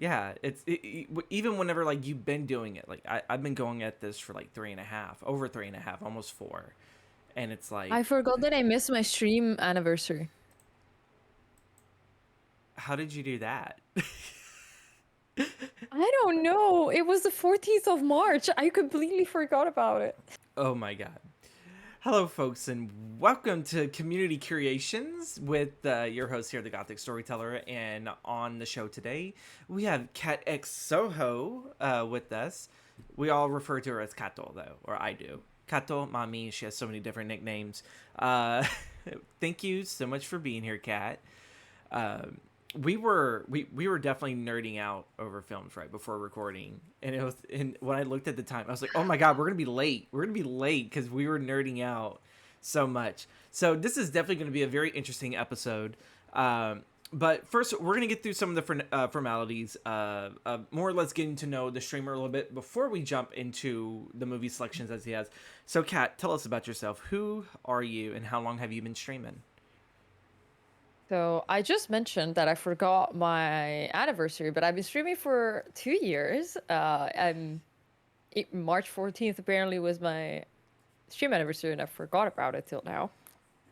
Yeah, even whenever like you've been doing it, like I've been going at this for like 3.5, over 3.5, almost 4, and it's I like, forgot that I missed my stream anniversary. how did you do that? I don't know. It was the 14th of March. I completely forgot about it. Oh my god. Hello, folks, and welcome to Community Curations with your host here, the Gothic Storyteller. And on the show today, we have CatxSoho with us. We all refer to her as Kato, though, or I do. Kato, Mami, she has so many different nicknames. Uh, Thank you so much for being here, Kat. We were definitely nerding out over films right before recording, and when I looked at the time, I was like, oh my god, we're gonna be late because we were nerding out so much. So this is definitely going to be a very interesting episode. But first, we're going to get through some of the formalities, more or less getting to know the streamer a little bit before we jump into the movie selections as he has. So Kat, tell us about yourself. Who are you and how long have you been streaming? So I just mentioned that I forgot my anniversary, but I've been streaming for 2 years. March 14th apparently was my stream anniversary, and I forgot about it till now.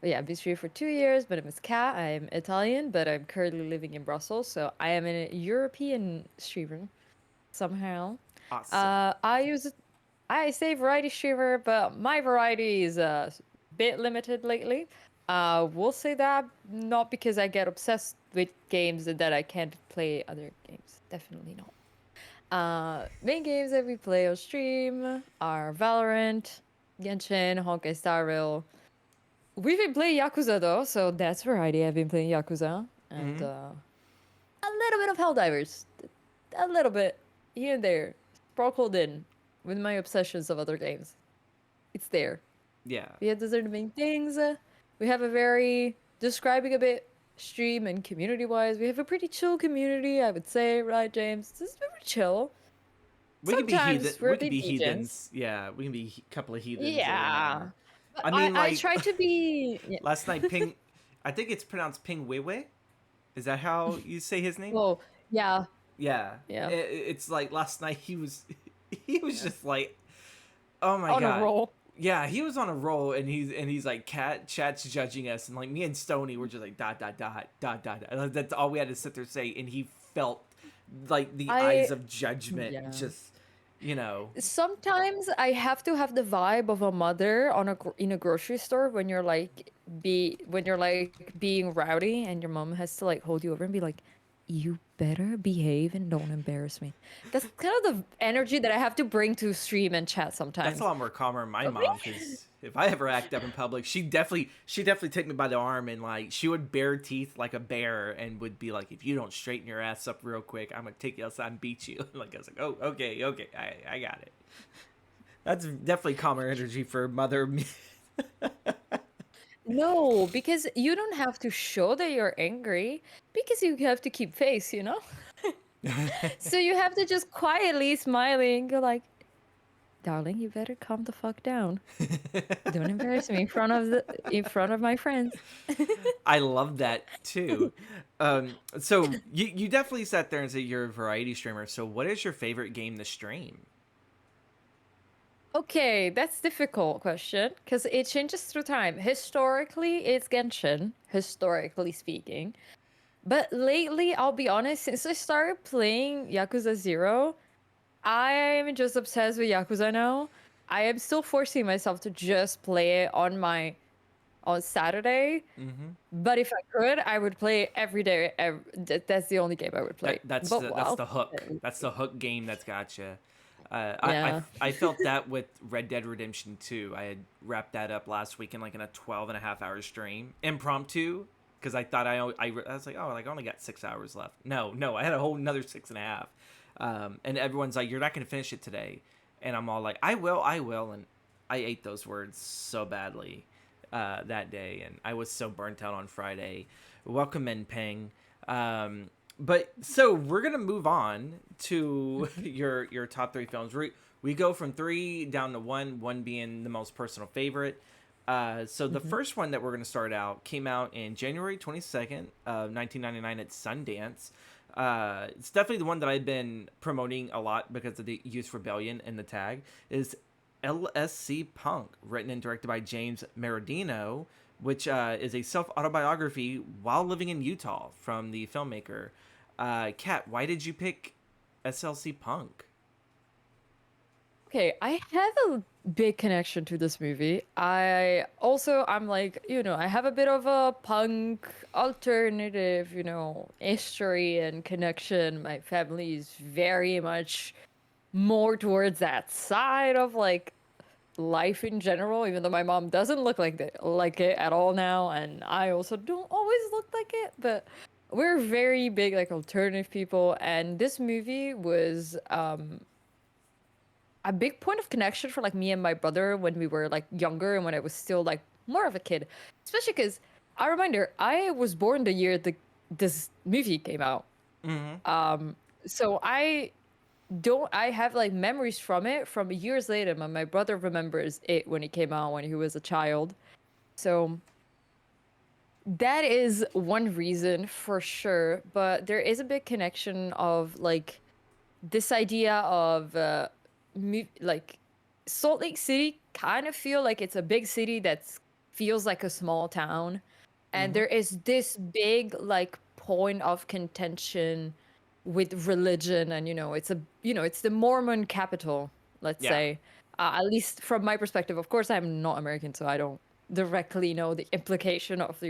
But yeah, I've been streaming for 2 years. My name is Kat. I'm Italian, but I'm currently living in Brussels, so I am a European streamer somehow. Awesome. I say variety streamer, but my variety is a bit limited lately. We'll say that not because I get obsessed with games and that I can't play other games. Definitely not. Main games that we play on stream are Valorant, Genshin, Honkai Star Rail. We've been playing Yakuza though, so that's variety. I've been playing Yakuza and Mm-hmm. a little bit of Helldivers, a little bit here and there, sprinkled in with my obsessions of other games. It's there. Yeah. Yeah, those are the main things. We have a very describing a bit stream and community wise. We have a pretty chill community, I would say, right, James? This is very chill. We can be heathen. Sometimes we're We a can bit be degens. heathens. Yeah, we can be a couple of heathens every now and then. Yeah, but I I mean, I like try to be. Yeah. last night, Ping. I think it's pronounced Ping Weiwei. Is that how you say his name? Well, yeah, Yeah. yeah, It's like last night he was, he was yeah. just like, oh my On a god. roll. Yeah, he was on a roll, and he's like, cat chat's judging us, and like me and Stony were just like dot dot dot dot dot. And that's all we had to sit there say, and he felt like the eyes I of judgment, yeah. just you know. Sometimes I have to have the vibe of a mother in a grocery store when you're like being rowdy and your mom has to like hold you over and be like, "You better behave and don't embarrass me." That's kind of the energy that I have to bring to stream and chat That's a sometimes. lot more calmer than my Okay. mom, because if I ever act up in public, she definitely take me by the arm, and like she would bare teeth like a bear and would be like, if you don't straighten your ass up real quick, I'm gonna take you outside and beat you. Like I was like, oh, okay, okay, I got it. That's definitely calmer energy for mother. No, because you don't have to show that you're angry because you have to keep face, you know? So you have to just quietly smiling go like, "Darling, you better calm the fuck down. Don't embarrass me in front of my friends." I love that too. So you definitely sat there and said you're a variety streamer. So what is your favorite game to stream? Okay, that's difficult question because it changes through time. Historically, it's Genshin, historically speaking. But lately, I'll be honest, since I started playing Yakuza 0, I'm just obsessed with Yakuza now. I am still forcing myself to just play it on Saturday. Mm-hmm. But if I could, I would play it every day. That's the only game I would That play. that's But the that's wow. the hook. That's the hook game that's got you. Yeah. I felt that with Red Dead Redemption 2. I had wrapped that up last week in like in a 12 and a half hour stream, impromptu, because I thought I was like, oh, like I only got 6 hours left. No, I had a whole another 6.5. And everyone's like, you're not gonna finish it today, and I'm all like, I will, and I ate those words so badly that day, and I was so burnt out on Friday. Welcome in, Peng. But so we're gonna move on to your top three films. We go from three down to one, one being the most personal favorite. So the Mhm. first one that we're gonna start out came out in January 22nd of 1999 at Sundance. It's definitely the one that I've been promoting a lot because of the Youth Rebellion in the tag. Is LSC Punk, written and directed by James Meridino, which is a self autobiography while living in Utah from the filmmaker. Kat, why did you pick SLC Punk? Okay, I have a big connection to this movie. I'm like, I have a bit of a punk alternative, history and connection. My family is very much more towards that side of like life in general, even though my mom doesn't look like it at all now, and I also don't always look like it, but we're very big like alternative people, and this movie was a big point of connection for like me and my brother when we were like younger and when I was still like more of a kid. Especially because a reminder, I was born the year this movie came out. Mm-hmm. So I have like memories from it from years later. My brother remembers it when it came out when he was a child. So that is one reason for sure. But there is a big connection of like this idea of like Salt Lake City kind of feel like it's a big city that feels like a small town, and Mm-hmm. there is this big like point of contention with religion, and it's the Mormon capital, let's Yeah. say, at least from my perspective. Of course, I'm not American, so I don't directly know the implication of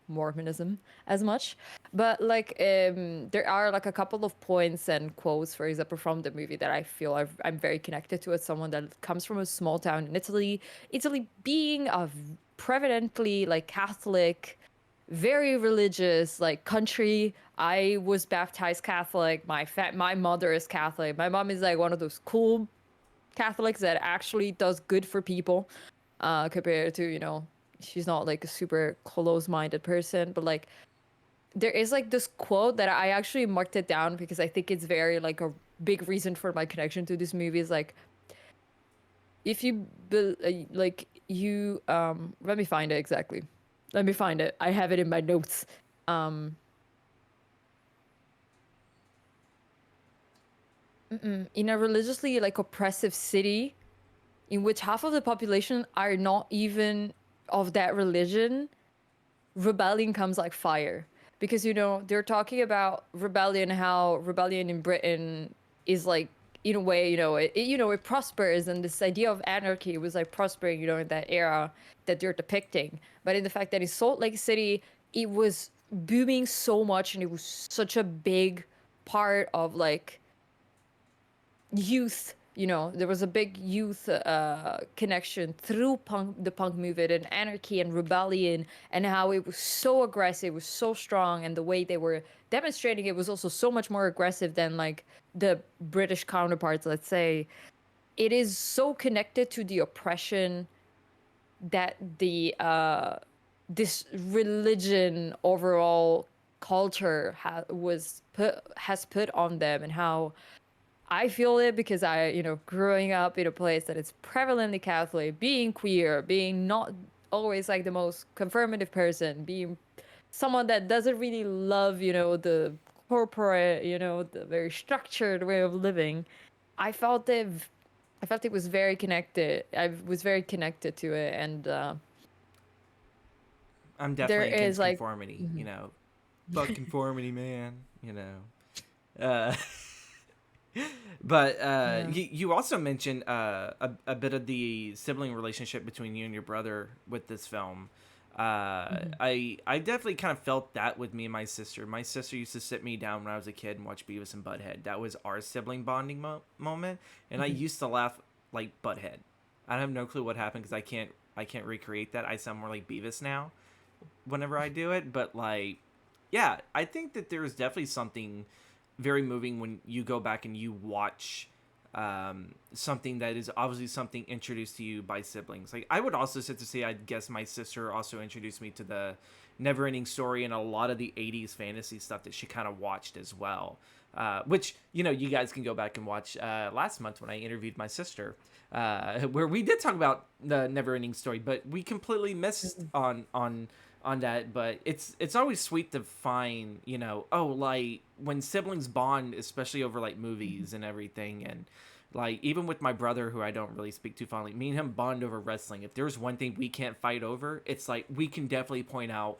Mormonism as much, but like there are like a couple of points and quotes, for example, from the movie that I feel I'm very connected to as someone that comes from a small town in Italy. Italy being a prevalently like Catholic, very religious like country. I was baptized Catholic. My mother is Catholic. My mom is like one of those cool Catholics that actually does good for people, compared to, she's not like a super close-minded person, but like there is like this quote that I actually marked it down because I think it's very like a big reason for my connection to this movie is like if you like you let me find it exactly. Let me find it. I have it in my notes. Um in a religiously like oppressive city in which half of the population are not even of that religion, rebellion comes like fire. Because they're talking about rebellion, how rebellion in Britain is like, in a way, it prospers, and this idea of anarchy was like prospering, in that era that they're depicting. But in the fact that in Salt Lake City it was booming so much, and it was such a big part of like youth. There was a big youth connection through the punk movement and anarchy and rebellion, and how it was so aggressive, it was so strong, and the way they were demonstrating it was also so much more aggressive than like the British counterparts, let's say. It is so connected to the oppression that the this religion overall culture has put on them, and how I feel it because growing up in a place that is prevalently Catholic, being queer, being not always like the most confirmative person, being someone that doesn't really love, the corporate, the very structured way of living. I felt it. I felt it was very connected. I was very connected to it, and I'm there definitely is against like, conformity, mhm. Fuck conformity, man, Uh, but Yeah. you also mentioned a bit of the sibling relationship between you and your brother with this film. Mhm. I definitely kind of felt that with me and my sister. My sister used to sit me down when I was a kid and watch Beavis and Butthead. That was our sibling bonding moment, and I Mhm. used to laugh like Butthead. I have no clue what happened because I can't recreate that. I sound more like Beavis now whenever I do it, but like, yeah, I think that there is definitely something very moving when you go back and you watch something that is obviously something introduced to you by siblings. Like, I would also sit to say, I guess my sister also introduced me to the Never Ending Story and a lot of the 80s fantasy stuff that she kind of watched as well. Which, you guys can go back and watch last month when I interviewed my sister, where we did talk about the Never Ending Story, but we completely missed Mhm. on that, but it's always sweet to find, oh, like when siblings bond, especially over like Mhm. movies and everything, and like even with my brother, who I don't really speak too fondly, me and him bond over wrestling. If there's one thing we can't fight over, it's like we can definitely point out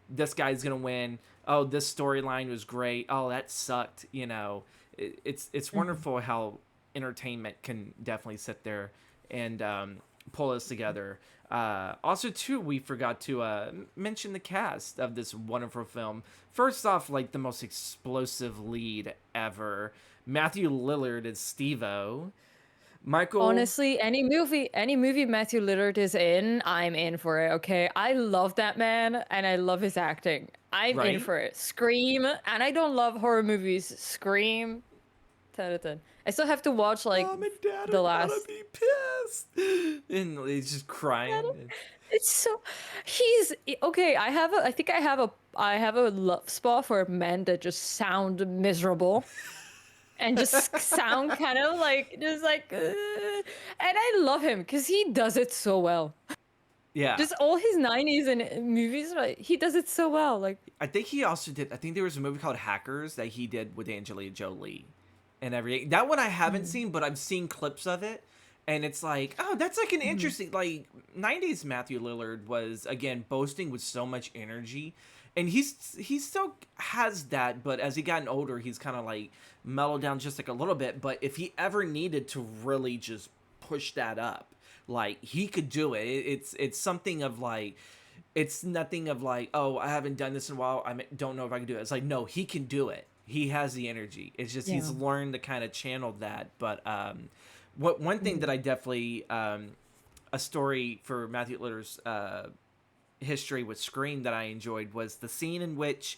this guy's gonna win. Oh, this storyline was great. Oh, that sucked. It's Mhm. wonderful how entertainment can definitely sit there and pull us together. Also, too, we forgot to mention the cast of this wonderful film. First off, like the most explosive lead ever, Matthew Lillard as Steve-O. Michael, Honestly, any movie Matthew Lillard is in, I'm in for it, okay? I love that man and I love his acting. I'm in right? for it. Scream, and I don't love horror movies. Scream, 10 out of 10. I still have to watch like Mom and Dad the are gonna last. be pissed, and he's just crying. It's so okay. I think I have a love spot for men that just sound miserable and just sound kind of like just like, and I love him because he does it so well. Yeah, Just all his 90s and movies, right? He does it so well. Like, I think he also did. I think there was a movie called Hackers that he did with Angelina Jolie, and everything. That one I haven't mhm, seen, but I've seen clips of it, and it's like, oh, that's like an mhm, interesting like '90s Matthew Lillard was again boasting with so much energy, and he still has that, but as he gotten older, he's kind of like mellowed down just like a little bit. But if he ever needed to really just push that up, like he could do it. It's something of like it's nothing of like, oh, I haven't done this in a while. Don't know if I can do it. It's like, no, he can do it. He has the energy. It's just he's yeah. learned to kind of channel that. But what one thing that Mhm, I definitely a story for Matthew Litter's history with Scream that I enjoyed was the scene in which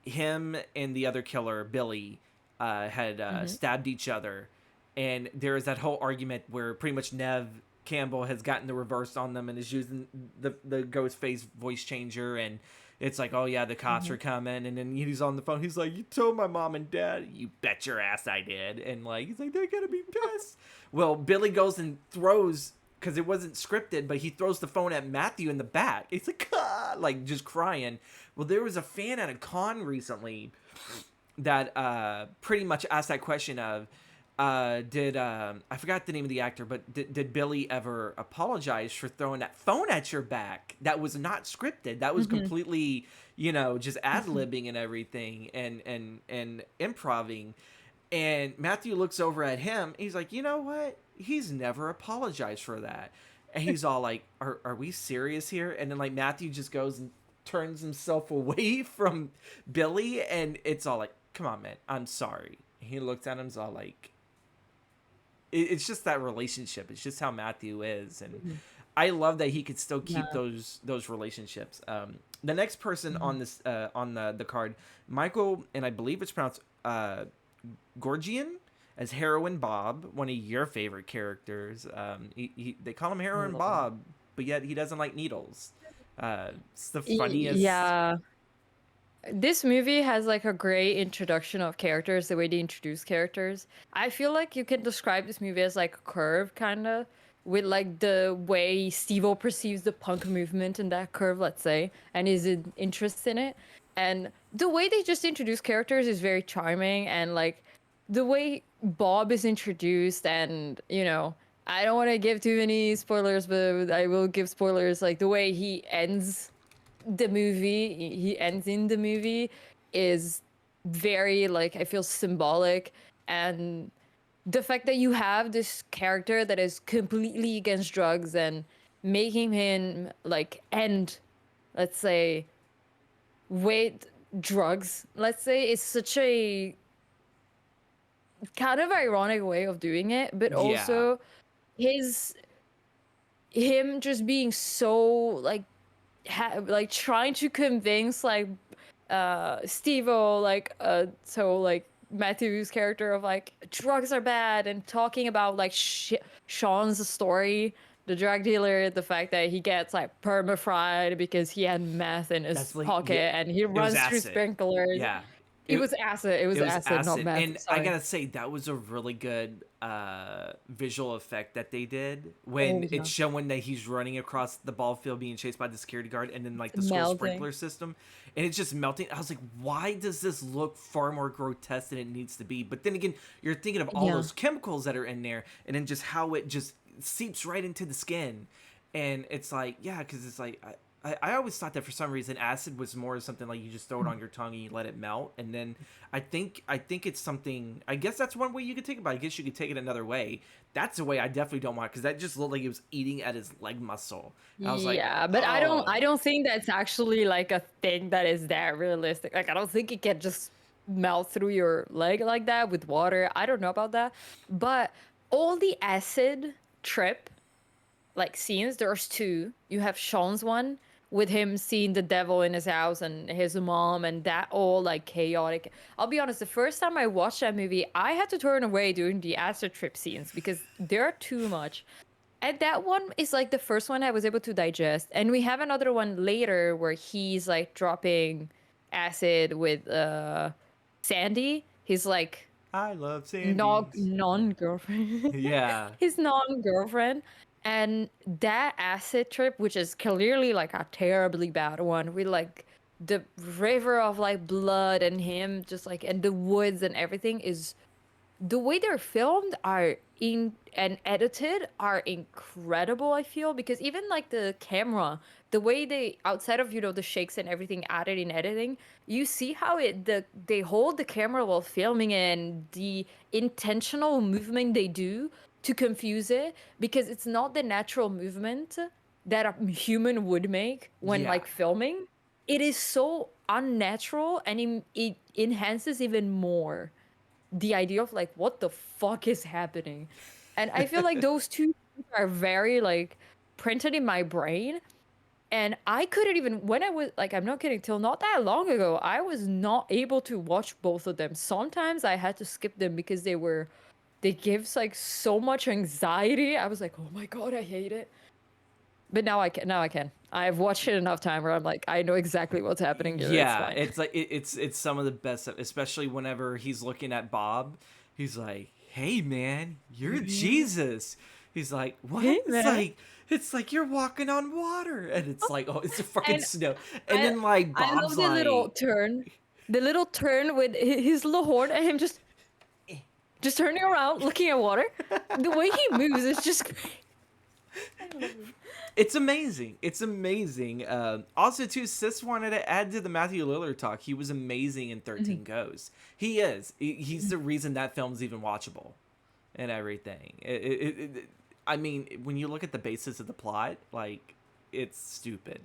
him and the other killer Billy had mhm, stabbed each other, and there is that whole argument where pretty much Nev Campbell has gotten the reverse on them and is using the ghost face voice changer, and it's like, oh yeah, the cops mhm. are coming, and then he's on the phone. He's like, you told my mom and dad. You bet your ass I did, and like he's like, they're gonna be pissed. Well, Billy goes and throws. Because it wasn't scripted, but he throws the phone at Matthew in the back. He's like, ah, like just crying. Well, there was a fan at a con recently that pretty much asked that question of did I forgot the name of the actor, but did Billy ever apologize for throwing that phone at your back? That was not scripted. That was Mhm, completely, just ad mhm. libbing and everything and improving. And Matthew looks over at him. He's like, you know what? He's never apologized for that. And he's all like, are we serious here? And then like Matthew just goes and turns himself away from Billy, and it's all like, come on, man, I'm sorry. He looks at him, he's all like, it's just that relationship. It's just how Matthew is, and Mhm. I love that he could still keep Yeah. those relationships. The next person Mhm. on this on the card, Michael, and I believe it's pronounced Gorgian as Heroin Bob, one of your favorite characters. They call him I Heroin love him. Bob, but yet he doesn't like needles. It's the funniest. Yeah. This movie has like a great introduction of characters, the way they introduce characters. I feel like you can describe this movie as like a curve, kind of, with like the way Steve-O perceives the punk movement in that curve, let's say, and his interest in it. And the way they just introduce characters is very charming, and like the way Bob is introduced, and I don't want to give too many spoilers, but I will give spoilers. Like the way he ends the movie, he ends in the movie, is very, like, I feel symbolic. And the fact that you have this character that is completely against drugs and making him like end, let's say, with drugs, let's say, is such a kind of ironic way of doing it, but Yeah, also his him just being so like like trying to convince like Steve-O, like so like Matthew's character, of like drugs are bad, and talking about like Sean's story, the drug dealer, the fact that he gets like perma-fried because he had meth in that's his like, yeah, pocket and he it was runs through acid. sprinklers. Yeah, It was acid. It was It was acid, not acid, meth. and I Sorry. gotta say that was a really good visual effect that they did Oh when it's yeah, showing that he's running across the ball field being chased by the security guard, and then like it's the school melting. sprinkler system, and it's just melting. I was like, why does this look far more grotesque than it needs to be? But then again, you're thinking of all Yeah. those chemicals that are in there, and then just how it just seeps right into the skin, and it's like, yeah, because it's like. I always thought that for some reason acid was more something like you just throw it on your tongue and you let it melt, and then I think it's something. I guess that's one way you could take it, but I guess you could take it another way. That's a way I definitely don't want, because that just looked like he was eating at his leg muscle. And I was like, Yeah, but oh, I don't think that's actually like a thing that is that realistic. Like I don't think it can just melt through your leg like that with water. I don't know about that. But all the acid trip like scenes, there's two. You have Sean's one with him seeing the devil in his house and his mom and that all like chaotic. I'll be honest, the first time I watched that movie, I had to turn away during the acid trip scenes because they're too much. And that one is like the first one I was able to digest. And we have another one later where he's like dropping acid with Sandy. He's like I love non Sandy's. non-girlfriend. Yeah, His non-girlfriend. And that acid trip, which is clearly like a terribly bad one, with like the river of like blood and him just like and the woods and everything is the way they're filmed are in and edited are incredible, I feel, because even like the camera, the way they outside of the shakes and everything added in editing, you see how they hold the camera while filming and the intentional movement they do to confuse it because it's not the natural movement that a human would make when yeah, like filming. It is so unnatural and it enhances even more the idea of like what the fuck is happening. And I feel like those two things are very like printed in my brain. And I couldn't even when I was like I'm not kidding, till not that long ago, I was not able to watch both of them. Sometimes I had to skip them because they gives like so much anxiety. I was like, oh my god, I hate it. But now I can. I've watched it enough time where I'm like, I know exactly what's happening here. It's yeah. fine. It's like it's some of the best, especially whenever he's looking at Bob. He's like, "Hey, man, you're Jesus." He's like, "What?" Hey man. It's like you're walking on water, and it's like, oh, it's a fucking And snow. And I then like I Bob's love like, the little turn with his little horn and him just turning around, looking at water. The way he moves is just I love him. it's amazing. It's amazing. Also, too, Sis wanted to add to the Matthew Lillard talk. He was amazing in Mhm, 13 Goes. He is. He's the reason that film's even watchable and everything. I mean, when you look at the basis of the plot, like, it's stupid.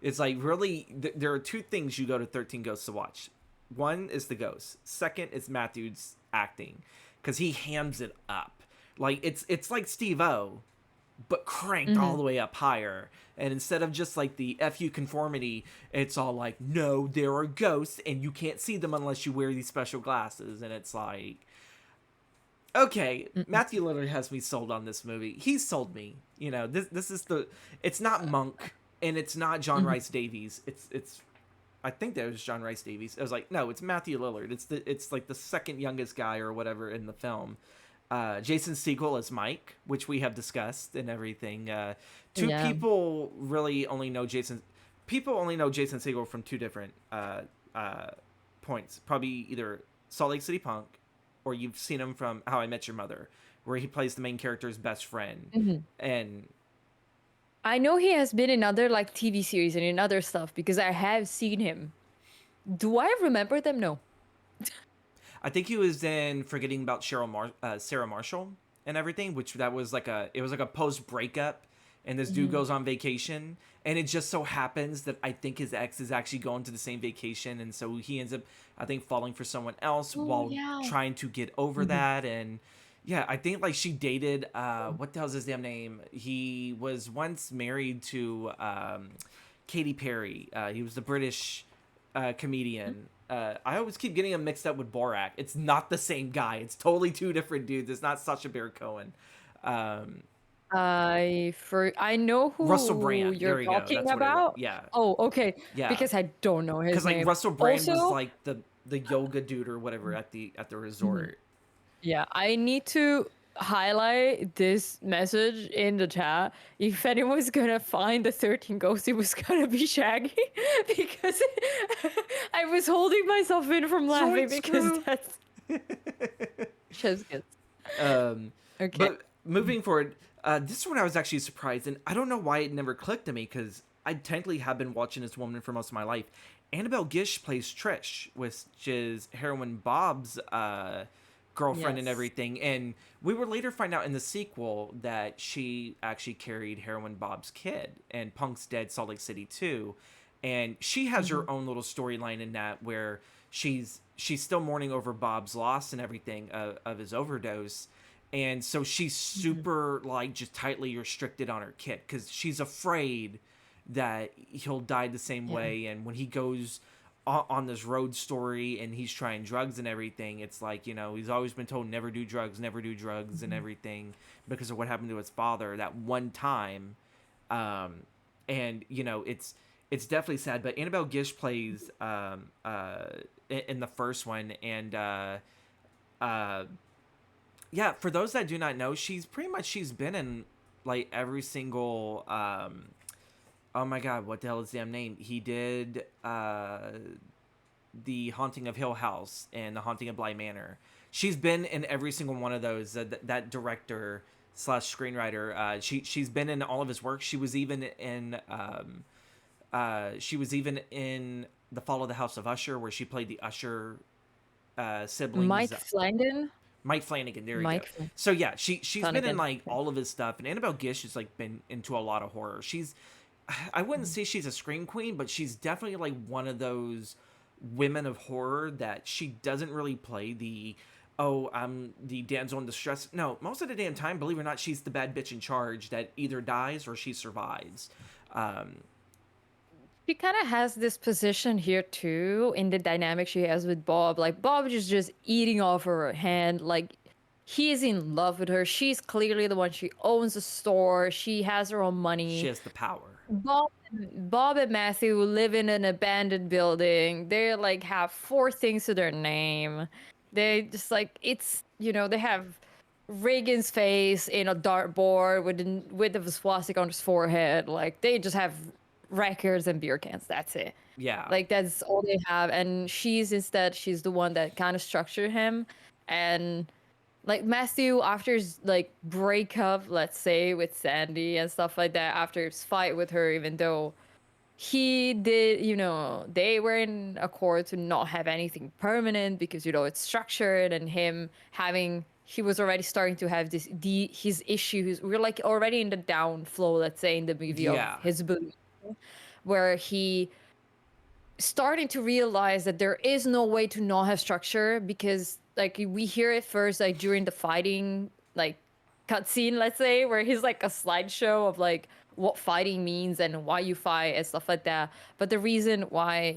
It's like, really, there are two things you go to 13 Ghosts to watch. One is the ghost. Second is Matthew's acting, because he hams it up. Like, it's like Steve O, but cranked all mhm. the way up higher. And instead of just like the FU conformity, it's all like, no, there are ghosts and you can't see them unless you wear these special glasses. And it's like, okay, Mm-mm. Matthew Lillard has me sold on this movie. He's sold me. You know, this is the. It's not Monk and it's not John Mhm. Rice Davies. It's. I think that was John Rice Davies. I was like, no, it's Matthew Lillard. It's like the second youngest guy or whatever in the film. Jason Segel as Mike, which we have discussed and everything. Two Yeah. people really only know Jason. People only know Jason Segel from two different uh, points. Probably either Salt Lake City Punk, or you've seen him from How I Met Your Mother, where he plays the main character's best friend. Mhm. And I know he has been in other like TV series and in other stuff because I have seen him. Do I remember them? No. I think he was in Forgetting About Sarah Marshall and everything, which that was like it was like a post breakup, and this dude Mhm. goes on vacation, and it just so happens that I think his ex is actually going to the same vacation, and so he ends up, I think, falling for someone else Oh while yeah. trying to get over Mhm. that. And yeah, I think like she dated what the hell's his damn name? He was once married to Katy Perry. He was the British comedian. I always keep getting him mixed up with Borak. It's not the same guy. It's totally two different dudes. It's not Sacha Baron Cohen. Um, I know Russell who Brand. you're There we go. talking That's what it was. about. Yeah, Oh, okay. yeah. Because I don't know his Because like name. Russell Brand was Also, like the the yoga dude or whatever at the Mhm. resort. Yeah, I need to highlight this message in the chat. If anyone's gonna find the 13 ghost, it was gonna be Shaggy because I was holding myself in from laughing Zoinks, because bro. that's just good. um, Okay. but moving forward, this one I was actually surprised, and I don't know why it never clicked to me because I technically have been watching this woman for most of my life. Annabelle Gish plays Trish, which is Heroine Bob's girlfriend and Yes. everything. And we would later find out in the sequel that she actually carried Heroine Bob's kid, and Punk's dead Salt Lake City too. And she has Mhm. her own little storyline in that where she's still mourning over Bob's loss and everything of his overdose, and so she's Mhm. super like just tightly restricted on her kid because she's afraid that he'll die the same Yeah. way. And when he goes on this road story and he's trying drugs and everything, it's like, you know, he's always been told never do drugs and Mhm. everything because of what happened to his father that one time. um and you know, it's definitely sad. But Annabelle Gish plays in the first one. And uh yeah, for those that do not know, she's been in like every single oh my god, what the hell is the damn name? He did The Haunting of Hill House and The Haunting of Bly Manor. She's been in every single one of those. That director slash screenwriter. She's been in all of his work. She was even in The Fall of the House of Usher, where she played the Usher siblings. Mike Flanagan. Mike Flanagan, there you go. Mike Flan- So yeah, she's been in Flanagan. like all of his stuff, and Annabelle Gish has like been into a lot of horror. I wouldn't Mhm. say she's a scream queen, but she's definitely like one of those women of horror that she doesn't really play the, oh, I'm the damsel in distress. No, most of the damn time, believe it or not, she's the bad bitch in charge that either dies or she survives. Um, She kind of has this position here too in the dynamic she has with Bob. Like Bob is just eating off her hand. Like he is in love with her. She's clearly the one. She owns a store. She has her own she money. has the power. Bob and Matthew live in an abandoned building. They like have four things to their name. They just like they have Reagan's face in a dartboard with the width of a swastika on his forehead. Like they just have records and beer cans. That's it. Yeah, Like that's all they have. And she's the one that kind of structured him. And like Matthew, after his like breakup, let's say, with Sandy and stuff like that, after his fight with her, even though he did, they were in accord to not have anything permanent because it's structured, and he was already starting to have his issues. We're like already in the downflow, let's say, in the movie of yeah, his belief, where he starting to realize that there is no way to not have structure, because like we hear it first like during the fighting like cutscene, let's say, where he's like a slideshow of like what fighting means and why you fight and stuff like that. But the reason why,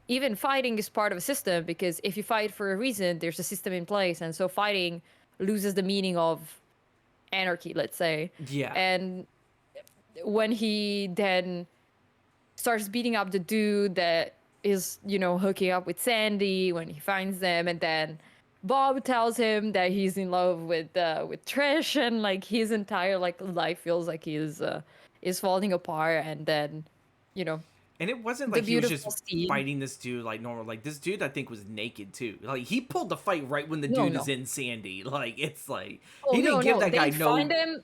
even fighting is part of a system, because if you fight for a reason, there's a system in place, and so fighting loses the meaning of anarchy, let's say. yeah. And when he then starts beating up the dude that is, hooking up with Sandy when he finds them, and then Bob tells him that he's in love with Trish, and like his entire like life feels like is falling apart, and then, you know, And it wasn't the like he was just beautiful scene. fighting this dude like normal. Like this dude, I think, was naked too. Like he pulled the fight right when the No, dude is no. in Sandy. Like it's like Oh he no, didn't give no. that guy They find no. him.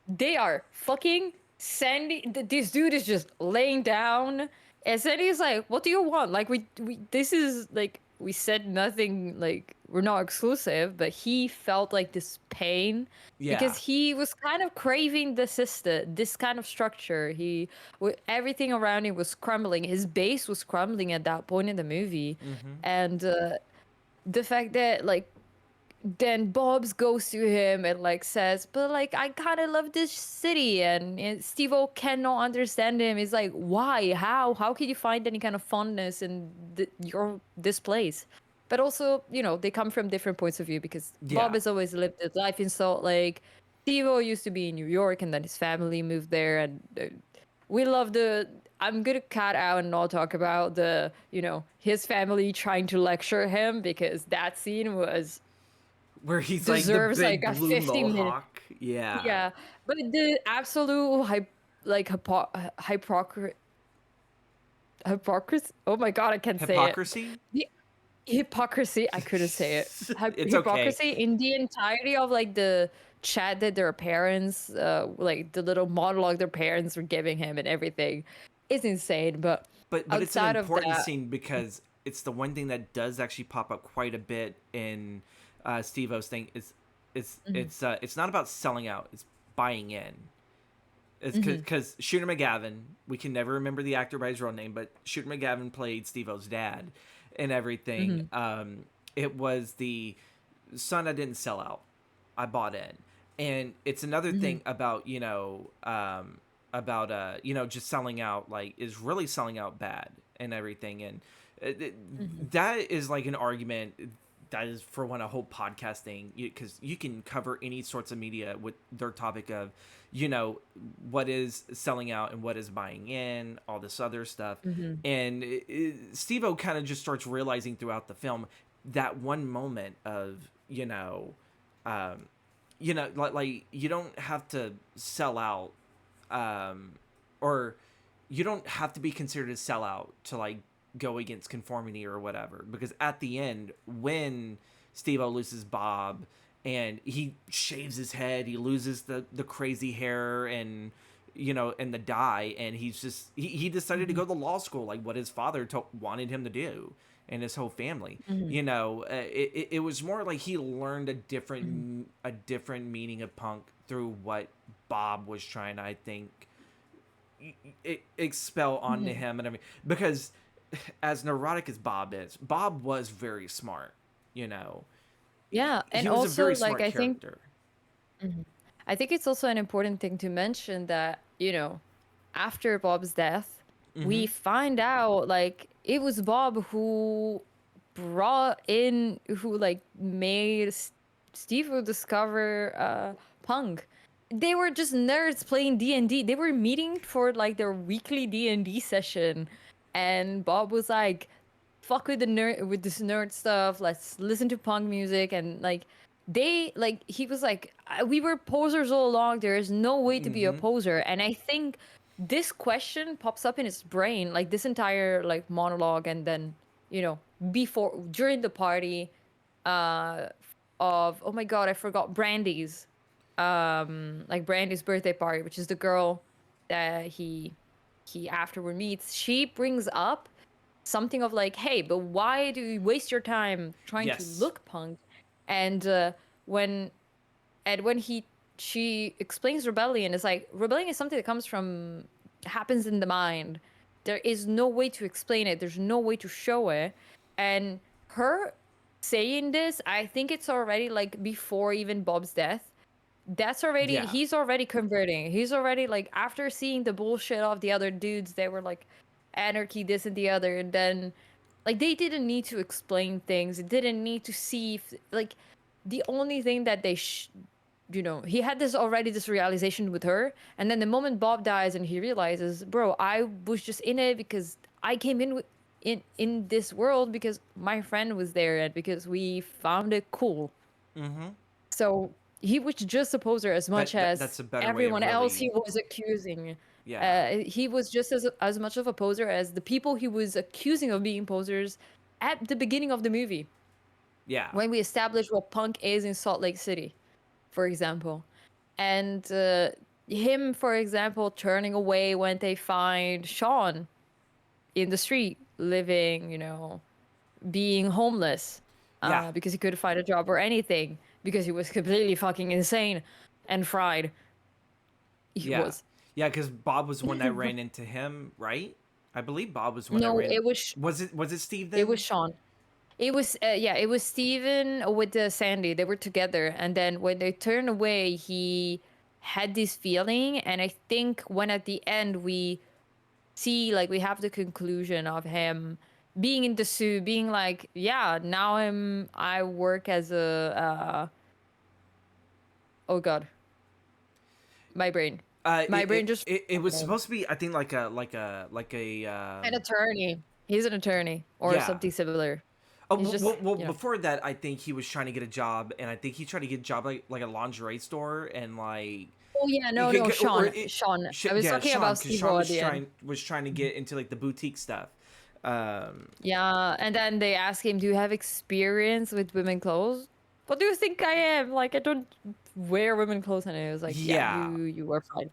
They are fucking. Sandy. This dude is just laying down, and Sandy's like, "What do you want? Like, we this is like we said nothing. Like, we're not exclusive." But he felt like this pain because Yeah. he was kind of craving the system, this kind of structure. Everything around him was crumbling. His base was crumbling at that point in the movie, Mm-hmm. and the fact that like then Bobs goes to him and like says, "But like I kind of love this city," and Steve-O cannot understand him. He's like, "Why? How can you find any kind of fondness in your this place?" But also, they come from different points of view, because Bob Yeah. has always lived his life in Salt Lake. Steve-O used to be in New York, and then his family moved there, and we love the. I'm gonna cut out and not talk about the, his family trying to lecture him, because that scene was Where he's like the deserves like big a blue 50-minute. mohawk. Yeah. Yeah, but the absolute hypocrisy. Oh my god, I can't say it. Hypocrisy? The hypocrisy. I couldn't say it. It's okay. Hypocrisy in the entirety of like the chat that their parents, like the little monologue their parents were giving him and everything, is insane. But But it's an outside of important that, scene because it's the one thing that does actually pop up quite a bit in Steve-O's thing. mhm, It's not about selling out, it's buying in. It's mhm, because Shooter McGavin, we can never remember the actor by his real name, but Shooter McGavin played Steve-O's dad and everything. mhm, It was the son, I didn't sell out, I bought in. And it's another mhm, thing about, just selling out, like, is really selling out bad and everything. And mhm, that is like an argument that is for when a whole podcasting, because you can cover any sorts of media with their topic of, you know, what is selling out and what is buying in, all this other stuff. mhm. And Steve-O kind of just starts realizing throughout the film that one moment of, um, like you don't have to sell out, um, or you don't have to be considered a sellout to like go against conformity or whatever. Because at the end, when Steve-O loses Bob and he shaves his head, he loses the crazy hair and and the dye, and he decided to Mhm, go to law school, like what his father wanted him to do, and his whole family. mhm, It was more like he learned mhm, a different meaning of punk through what Bob was trying to, I think, expel onto mhm. him and everything. Because as neurotic as Bob is, Bob was very smart. You know, Yeah, and he was a also very like smart I think, character. mhm, I think it's also an important thing to mention that, after Bob's death, Mm-hmm. we find out like it was Bob who who like made Steve who discover punk. They were just nerds playing D&D. They were meeting for like their weekly D&D session, and Bob was like, fuck with the nerd with this nerd stuff. Let's listen to punk music. And like he was like, we were posers all along. There is no way to be a Mm-hmm. poser." And I think this question pops up in his brain, like this entire like monologue, and then before during the party, uh of, oh my god, I forgot, Brandy's, like Brandy's birthday party, which is the girl that he afterward meets. She brings up something of like, hey, but why do you waste your time trying to Yes. look punk? And when when she explains rebellion, it's like rebellion is something that comes from, happens in the mind. There is no way to explain it. There's no way to show it. And her saying this, I think it's already like before even Bob's death. That's already, Yeah. he's already converting. He's already like, after seeing the bullshit of the other dudes, they were like anarchy, this and the other, and then like they didn't need to explain things. They didn't need to see if, like, the only thing that he had this realization with her, and then the moment Bob dies and he realizes, bro, I was just in it because I came in with in this world because my friend was there and because we found it cool. Mm-hmm. So he was just a poser as much That's as a better way of everyone else really. he was accusing. Yeah. He was just as much of a poser as the people he was accusing of being posers at the beginning of the movie, Yeah. when we established what punk is in Salt Lake City, for example. And him, for example, turning away when they find Sean in the street living, being homeless, Yeah. because he couldn't find a job or anything, because he was completely fucking insane and fried. He Yeah. was. Yeah. Because Bob was one that ran into him, right? I believe Bob was one that No, ran. Was it Steve it was then? Sean. It was yeah, it was Steven with the Sandy. They were together, and then when they turned away, he had this feeling, and I think when at the end we see, like, we have the conclusion of him being in the suit, being like, yeah, now I work as a oh god, my brain. My brain just It was supposed to be, I think, like a an attorney. He's an attorney or yeah. something similar. Oh, He's just, well, before that, I think he was trying to get a job, and I think he tried to get a job like a lingerie store, and like oh yeah, you no, could no, get, or Sean, it, Sean. I was yeah, talking Sean, about because Steve Sean at the end. was trying to get into like the boutique stuff. Um, Yeah, and then they ask him, "Do you have experience with women clothes?" What do you think I am? Like, I don't wear women clothes, and I was like, "Yeah, yeah. you are fine."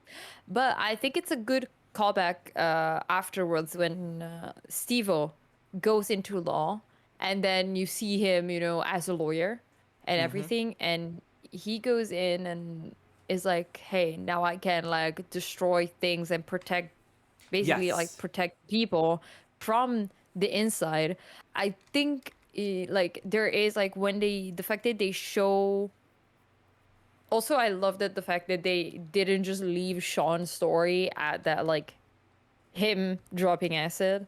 But I think it's a good callback afterwards when Steve-O goes into law, and then you see him, as a lawyer and Mm-hmm. everything, and he goes in and is like, "Hey, now I can like destroy things and protect, basically like Yes. protect people from the inside." I think like there is like when the fact that they show, also I love that the fact that they didn't just leave Sean's story at that, like him dropping acid,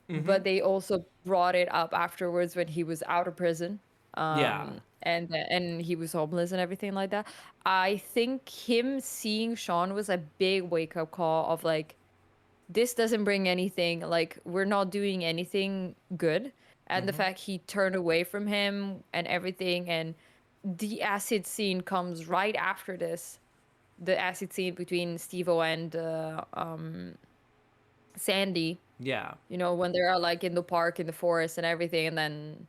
Mm-hmm. but they also brought it up afterwards when he was out of prison, Yeah. and he was homeless and everything like that. I think him seeing Sean was a big wake up call of like, this doesn't bring anything, like we're not doing anything good. And the Mm-hmm. fact he turned away from him and everything, and the acid scene comes right after this, the acid scene between Steve-O and Sandy, Yeah. when they're like in the park in the forest and everything. And then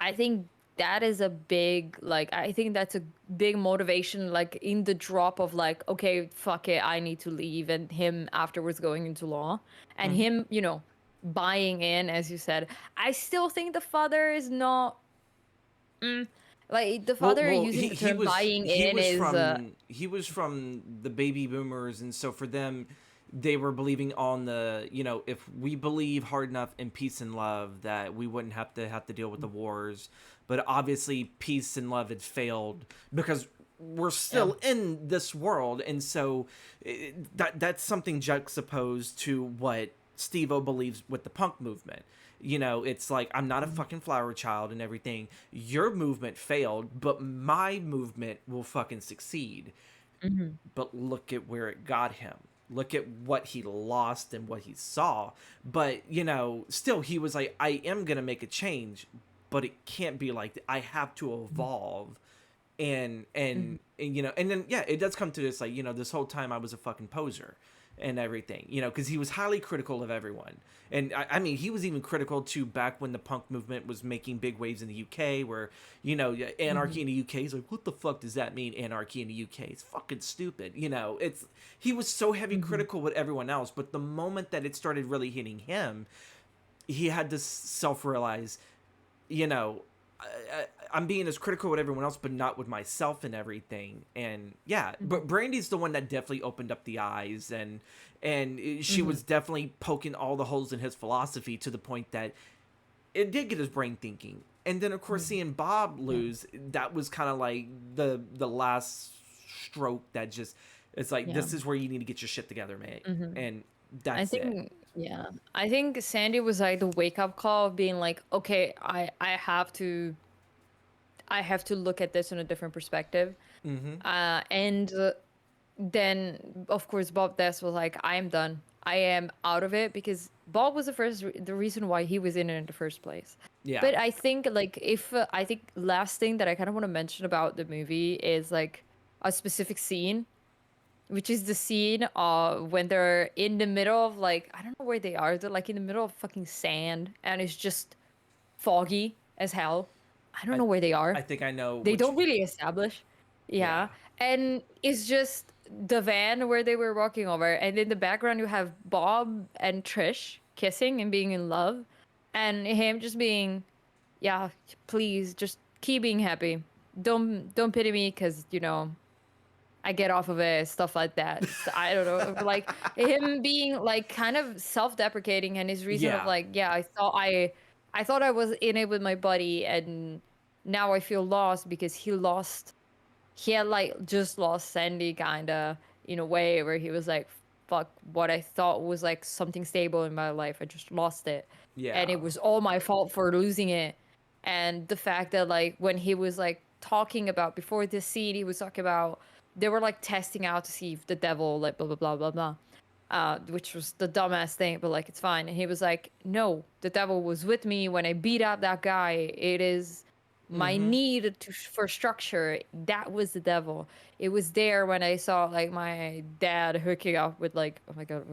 I think that is a big, like, I think that's a big motivation, like in the drop of like, okay, fuck it, I need to leave. And him afterwards going into law and Mm-hmm. him, buying in, as you said. I still think the father is not, mm, like, the father using the term buying in is, he was from the baby boomers, and so for them, they were believing on the, if we believe hard enough in peace and love, that we wouldn't have to deal with the wars. But obviously, peace and love had failed because we're yeah. still in this world, and so that's something juxtaposed to what Steve-O believes with the punk movement. It's like, I'm not a fucking flower child and everything. Your movement failed, but my movement will fucking succeed. Hmm. But look at where it got him. Look at what he lost and what he saw. But, still he was like, I am going to make a change, but it can't be like that. I have to evolve. And then yeah, it does come to this, like, this whole time I was a fucking poser and everything, because he was highly critical of everyone. And I mean, he was even critical to back when the punk movement was making big waves in the UK, where, anarchy in the UK is like, what the fuck does that mean, anarchy in the UK? It's fucking stupid. He was so heavy critical with everyone else, but the moment that it started really hitting him, he had to self-realize, you know, I'm being as critical with everyone else, but not with myself and everything. And yeah, but Brandy's the one that definitely opened up the eyes, and she was definitely poking all the holes in his philosophy to the point that it did get his brain thinking. And then of course seeing Bob lose, that was kind of like the last stroke that just, it's like, Yeah. this is where you need to get your shit together, mate. And I that's it. think, yeah. I think Sandy was like the wake up call of being like, okay, I have to look at this in a different perspective. And then of course Bob Dess was like, I am done. I am out of it, because Bob was the reason why he was in the first place. Yeah. But I think like if I think last thing that I kind of want to mention about the movie is like a specific scene, which is the scene when they're in the middle of, like, I don't know where they are. They're like in the middle of fucking sand, and it's just foggy as hell. I don't I know where they I are. think I know They which. don't really establish. Yeah. Yeah. And it's just the van where they were walking over, and in the background you have Bob and Trish kissing and being in love, and him just being, yeah, please just keep being happy. Don't pity me, because I get off of it, stuff like that. I don't know, like him being like kind of self-deprecating, and his reason of Yeah. like, yeah, I thought I was in it with my buddy, and now I feel lost because he had like just lost Sandy, kinda, in a way where he was like, fuck, what I thought was like something stable in my life, I just lost it, and Yeah. it was all my fault for losing it. And the fact that like when he was like talking about, before this scene, he was talking about they were like testing out to see if the devil, like blah blah blah blah blah, which was the dumbass thing, but like it's fine. And he was like, no, the devil was with me when I beat up that guy. It is my Mm-hmm. need for structure. That was the devil. It was there when I saw like my dad hooking up with like, oh my god,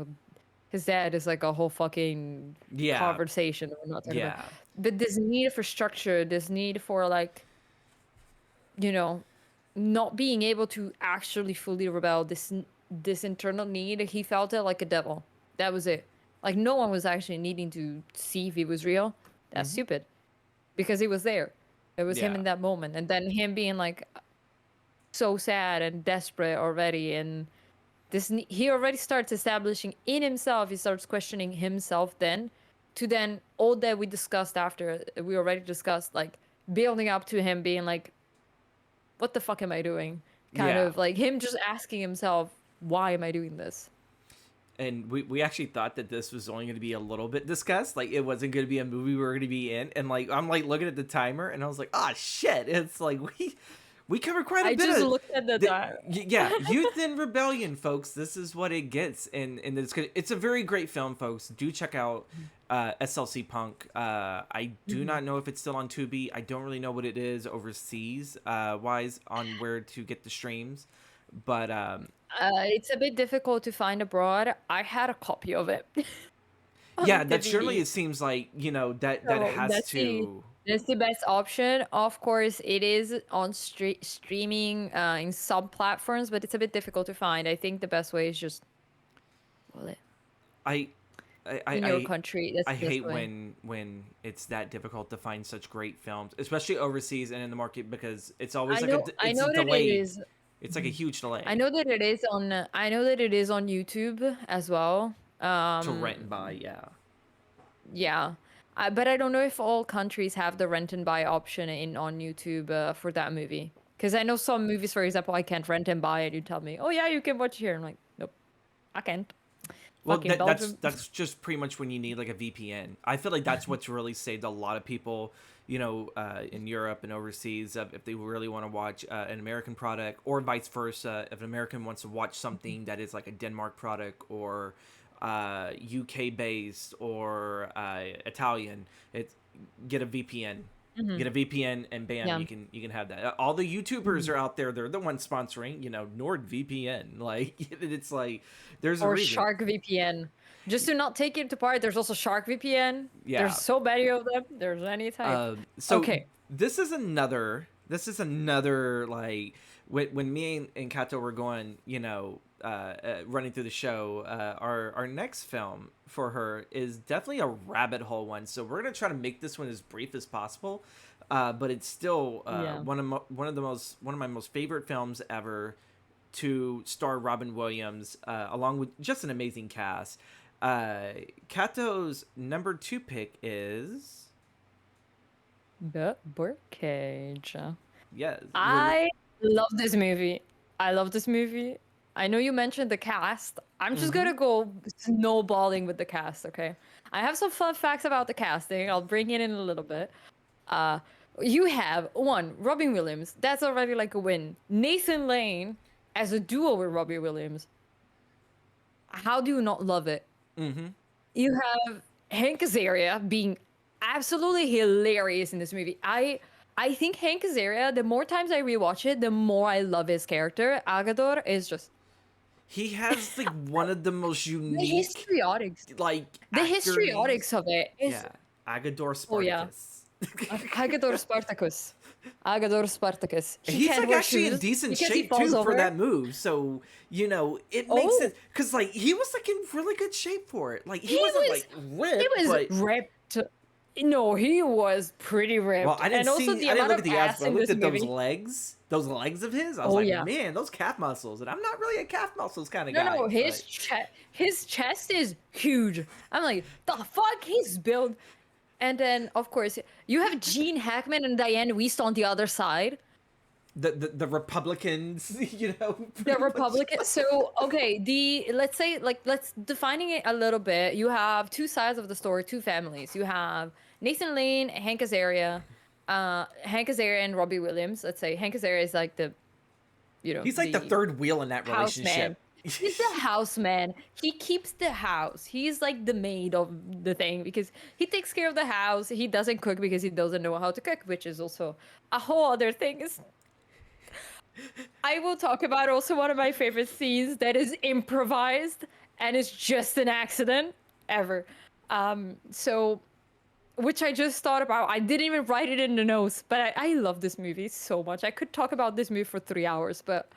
his dad is like a whole fucking Yeah. conversation that we're not talking about. Yeah. But this need for structure, this need for like, you know, not being able to actually fully rebel, this internal need, he felt it like a devil. That was it. Like no one was actually needing to see if he was real. That's Mm-hmm. stupid. Because he was there. It was him Yeah. in that moment. And then him being like so sad and desperate already, and he already starts establishing in himself, he starts questioning himself then, to then all that we discussed after, we already discussed, like building up to him being like, what the fuck am I doing? Kind Yeah. of like him just asking himself, why am I doing this? And we actually thought that this was only going to be a little bit discussed. Like, it wasn't going to be a movie we were going to be in. And, like, I'm, like, looking at the timer, and I was like, ah, shit. It's like, we covered quite a I bit just of... looked at the time. Yeah, Youth in Rebellion, folks. This is what it gets. And it's a very great film, folks. Do check out SLC Punk. I do not know if it's still on Tubi. I don't really know what it is overseas wise on where to get the streams. But It's a bit difficult to find abroad. I had a copy of it yeah, on that surely DVD. it seems like, that So has to... that's the best option. Of course, it is on streaming in some platforms, but it's a bit difficult to find. I think the best way is just, well, I I in your I country. That's I the best hate way. when it's that difficult to find such great films, especially overseas and in the market, because it's always I like know. I it's a know that it delay. is. It's like a huge I delay know that it is on. I know that it is on YouTube as well. to rent and buy. Yeah. Yeah. But I don't know if all countries have the rent and buy option in on YouTube for that movie. Because I know some movies, for example, I can't rent and buy, and you tell me, "Oh yeah, you can watch here." I'm like, "Nope, I can't." Well, Fucking Belgium. that's just pretty much when you need like a VPN. I feel like that's what's really saved a lot of people, in Europe and overseas, if they really want to watch an American product, or vice versa. If an American wants to watch something that is like a Denmark product or UK based or Italian, it's get a VPN. Hmm. Get a VPN and bam, Yeah. you can have that. All the YouTubers are out there; they're the ones sponsoring, NordVPN. Like it's like there's a Or reason. Shark VPN. Just to not take it apart, there's also Shark VPN. There's Yeah. so many of them. There's any type. So Okay. this is another like when me and Kato were going, running through the show. Our next film for her is definitely a rabbit hole one. So we're gonna try to make this one as brief as possible, but it's still Yeah. one of my most favorite films ever. To star Robin Williams, along with just an amazing cast. Kato's number 2 pick is... The Birdcage. Yes. I love this movie. I love this movie. I know you mentioned the cast. I'm just Mm-hmm. gonna go snowballing with the cast, okay? I have some fun facts about the casting. I'll bring it in a little bit. Uh, you have one, Robin Williams. That's already like a win. Nathan Lane as a duo with Robbie Williams. How do you not love it? Mm-hmm. You have Hank Azaria being absolutely hilarious in this movie. I think Hank Azaria, the more times I rewatch it, the more I love his character. Agador is just He has like one of the most the unique histriotics. like The actor names. histriotics of it is, Yeah. Agador oh yeah, Spartacus. Agador Spartacus. Agador Spartacus. He He's can't like wear actually in shoes decent because he shape falls too for over. that move. So, it makes Oh, sense cuz like he was like in really good shape for it. Like he he wasn't was like ripped, he was but ripped. No, he was pretty well, ripped. I didn't And also see. the I didn't amount look of at the abs, ass but I in looked this at those movie. legs. Those legs of his. I was Oh like, yeah. man, those calf muscles. And I'm not really a calf muscles kind of No, guy. no, But his chest is huge. I'm like, the fuck, he's built. And then, of course, you have Gene Hackman and Diane Wiest on the other side. the Republicans, The pretty much. Republican. So, okay, let's say, like, let's defining it a little bit. You have two sides of the story, two families. You have Nathan Lane, Hank Azaria and Robbie Williams. Let's say Hank Azaria is like the He's like the the third wheel in that houseman. relationship. He's the houseman. He keeps the house. He's like the maid of the thing because he takes care of the house. He doesn't cook because he doesn't know how to cook, which is also a whole other thing. I will talk about also one of my favorite scenes that is improvised and is just an accident ever. So which I just thought about. I didn't even write it in the notes, but I love this movie so much. I could talk about this movie for 3 hours, but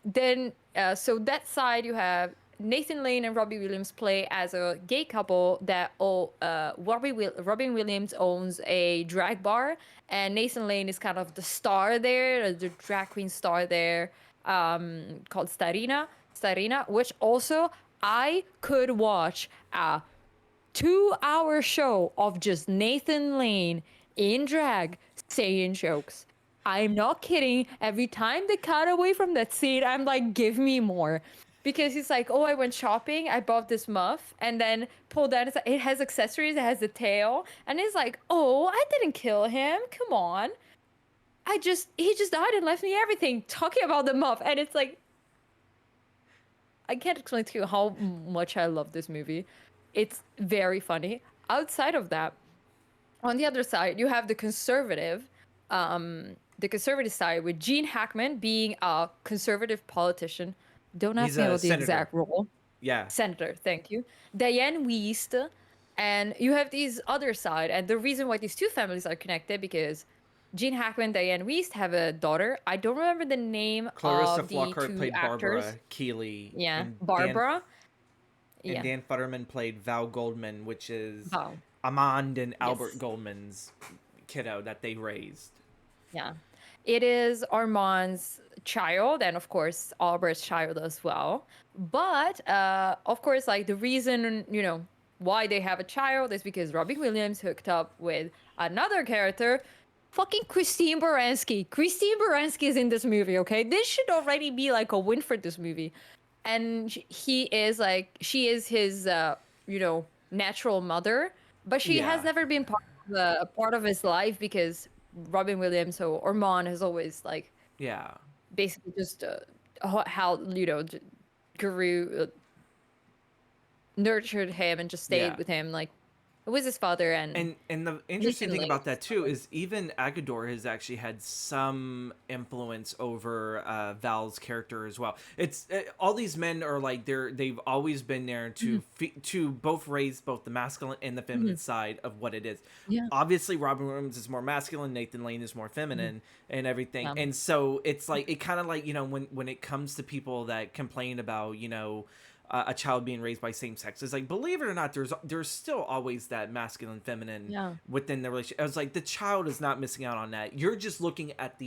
then so that side you have Nathan Lane and Robbie Williams play as a gay couple that Robin Williams owns a drag bar, and Nathan Lane is kind of the star there, the drag queen star there, called Starina, which also I could watch a 2-hour show of just Nathan Lane in drag saying jokes. I'm not kidding. Every time they cut away from that scene, I'm like, give me more. Because he's like, oh, I went shopping, I bought this muff, and then pulled out, it has accessories, it has the tail. And he's like, oh, I didn't kill him. Come on. He just died and left me everything, talking about the muff. And it's like, I can't explain to you how much I love this movie. It's very funny. Outside of that, on the other side, you have the conservative side with Gene Hackman being a conservative politician. Don't ask He's me a about the senator. exact role. Yeah. Senator, thank you. Diane Wiest, and you have these other side, and the reason why these two families are connected because Gene Hackman and Diane Wiest have a daughter. I don't remember the name Clarissa of the Flockhart two played actors. Barbara Keeley. Yeah, And Barbara. and Dan Futterman played Val Goldman, which is Wow. Amand and Albert Yes. Goldman's kiddo that they raised. Yeah. It is Armand's child and of course Albert's child as well. But of course, like the reason, why they have a child is because Robbie Williams hooked up with another character, fucking Christine Baranski. Christine Baranski is in this movie, okay? This should already be like a win for this movie. And she is his natural mother, but she has Yeah. never been part of his life because Robin Williams or Ormond has always like Yeah. basically just how Guru nurtured him and just stayed Yeah. with him. Like it was his father and And the interesting Nathan thing Lane about is that his too father. is even Agador has actually had some influence over Val's character as well. It's all these men are like they've always been there to to both raise both the masculine and the feminine side of what it is. Yeah. Obviously, Robin Williams is more masculine, Nathan Lane is more feminine, and everything. Yeah. And so it's like it kind of like when it comes to people that complain about a child being raised by same sex. It's like, believe it or not, there's still always that masculine, feminine Yeah. within the relationship. I was like, the child is not missing out on that. You're just looking at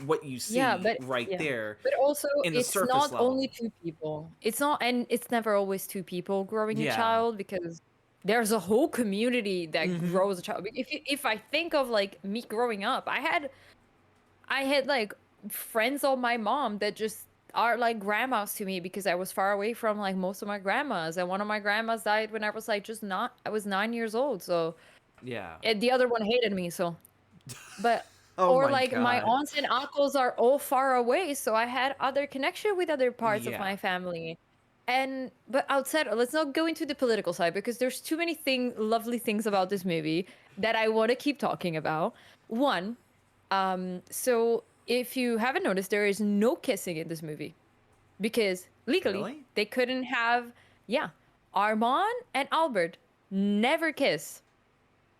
what you see there But also, in the it's surface not level. only two people. It's not, and it's never always two people growing a Yeah. child because there's a whole community that grows a child. If I think of like me growing up, I had like friends of my mom that just are like grandmas to me because I was far away from like most of my grandmas, and one of my grandmas died when I was like I was 9 years old. So Yeah. and the other one hated me. So, but Oh or my like my God. aunts and uncles are all far away, so I had other connection with other parts of Yeah. my family. And but outside, let's not go into the political side because there's too many lovely things about this movie that I want to keep talking about. One, so if you haven't noticed, there is no kissing in this movie because legally Really? they couldn't have. Yeah, Armand and Albert never kiss.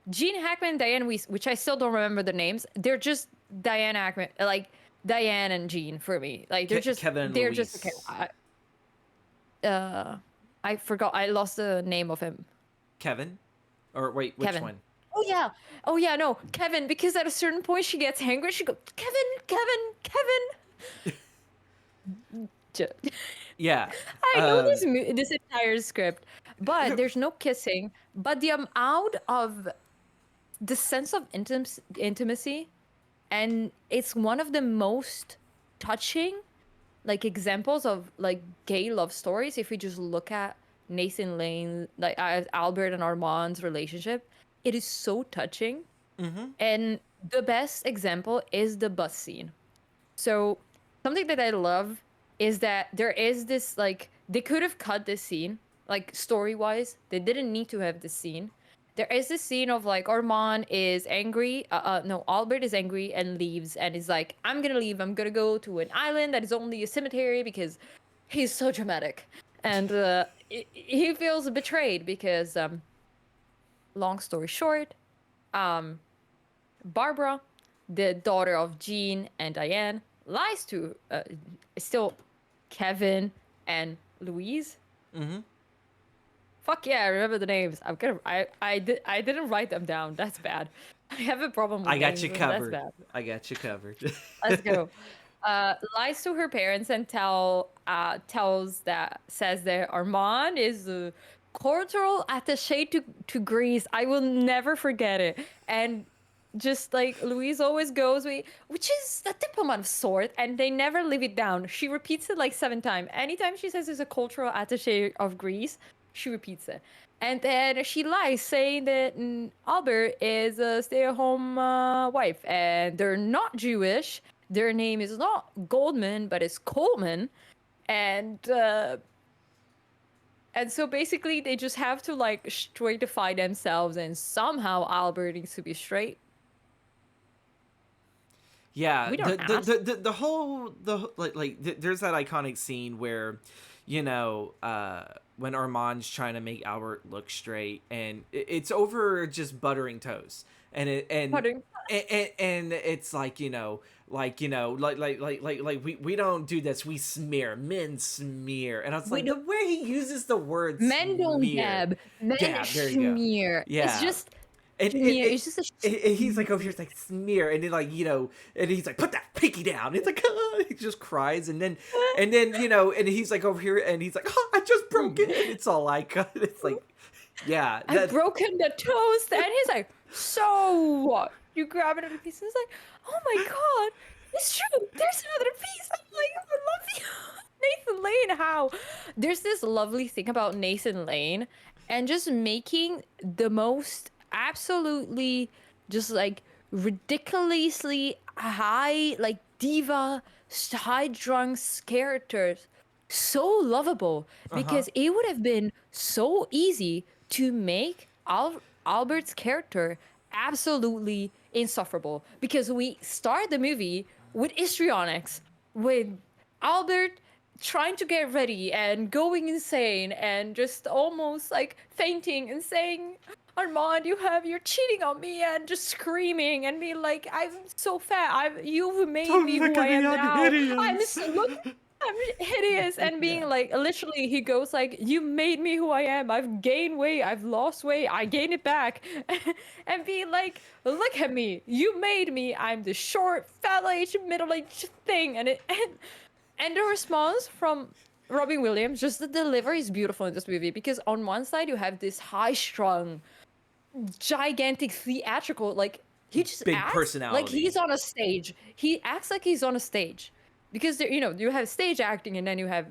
Gene Hackman and Diane Weiss, which I still don't remember the names, they're just Diane Hackman, like Diane and Gene for me. Like Kevin and they're Louise. just okay. I forgot. I lost the name of him. Kevin? Or wait, which Kevin. one? Oh yeah, no, Kevin. Because at a certain point she gets angry. She goes, Kevin. Yeah. I know this entire script, but there's no kissing. But the amount of the sense of intimacy, and it's one of the most touching like examples of like gay love stories. If we just look at Nathan Lane, like Albert and Armand's relationship, it is so touching. And the best example is the bus scene. So something that I love is that there is this like they could have cut this scene like story wise. They didn't need to have this scene. There is this scene of like Armand is angry. No, Albert is angry and leaves and is like, I'm gonna leave. I'm gonna go to an island that is only a cemetery because he's so dramatic. And he feels betrayed because, long story short, um, Barbara, the daughter of Jean and Diane, lies to still Kevin and Louise. Mm-hmm. Fuck yeah, I remember the names. I didn't write them down. That's bad. I have a problem with I got names. you That's covered. bad. I got you covered. Let's go. Lies to her parents and says that Armand is a cultural attaché to Greece. I will never forget it. And just like Louise always goes, which is a diplomat of sort, and they never live it down. She repeats it like 7 times. Anytime she says there's a cultural attaché of Greece, she repeats it. And then she lies, saying that Albert is a stay-at-home wife, and they're not Jewish. Their name is not Goldman, but it's Coleman, and so basically they just have to like straightify themselves, and somehow Albert needs to be straight. Yeah, We don't ask. the whole there's that iconic scene where, when Armand's trying to make Albert look straight, and it's over just buttering toast, and and it's like we don't do this, we smear, men smear, and I was like, the way he uses the word Men don't smear, dab. Men there you go, smear. yeah. It's just And smear. It's just a he's like over here, it's like smear, and then and he's like, put that pinky down. It's like he just cries, and then and he's like over here, and he's like, oh, I just broke it, and it's all like it's like, yeah, I've broken the toast, and he's like, so what? You grab another piece, and it's like, oh my god, it's true. There's another piece. I'm like, I love you, Nathan Lane. How? There's this lovely thing about Nathan Lane, and just making the most absolutely just like ridiculously high, like diva, high drunks characters so lovable, because it would have been so easy to make Albert's character absolutely insufferable, because we start the movie with histrionics, with Albert trying to get ready and going insane and just almost like fainting and saying, Armand, you're cheating on me, and just screaming and being like, I'm so fat. You've made me who I am now. I'm hideous, and being like, literally, he goes like, you made me who I am. I've gained weight. I've lost weight. I gained it back. And being like, look at me. You made me. I'm the short, fat-aged, middle-aged thing. And the response from Robin Williams, just the delivery is beautiful in this movie, because on one side you have this high-strung, gigantic, theatrical, like he just big acts personality, like he's on a stage. He acts like he's on a stage, because there, you have stage acting, and then you have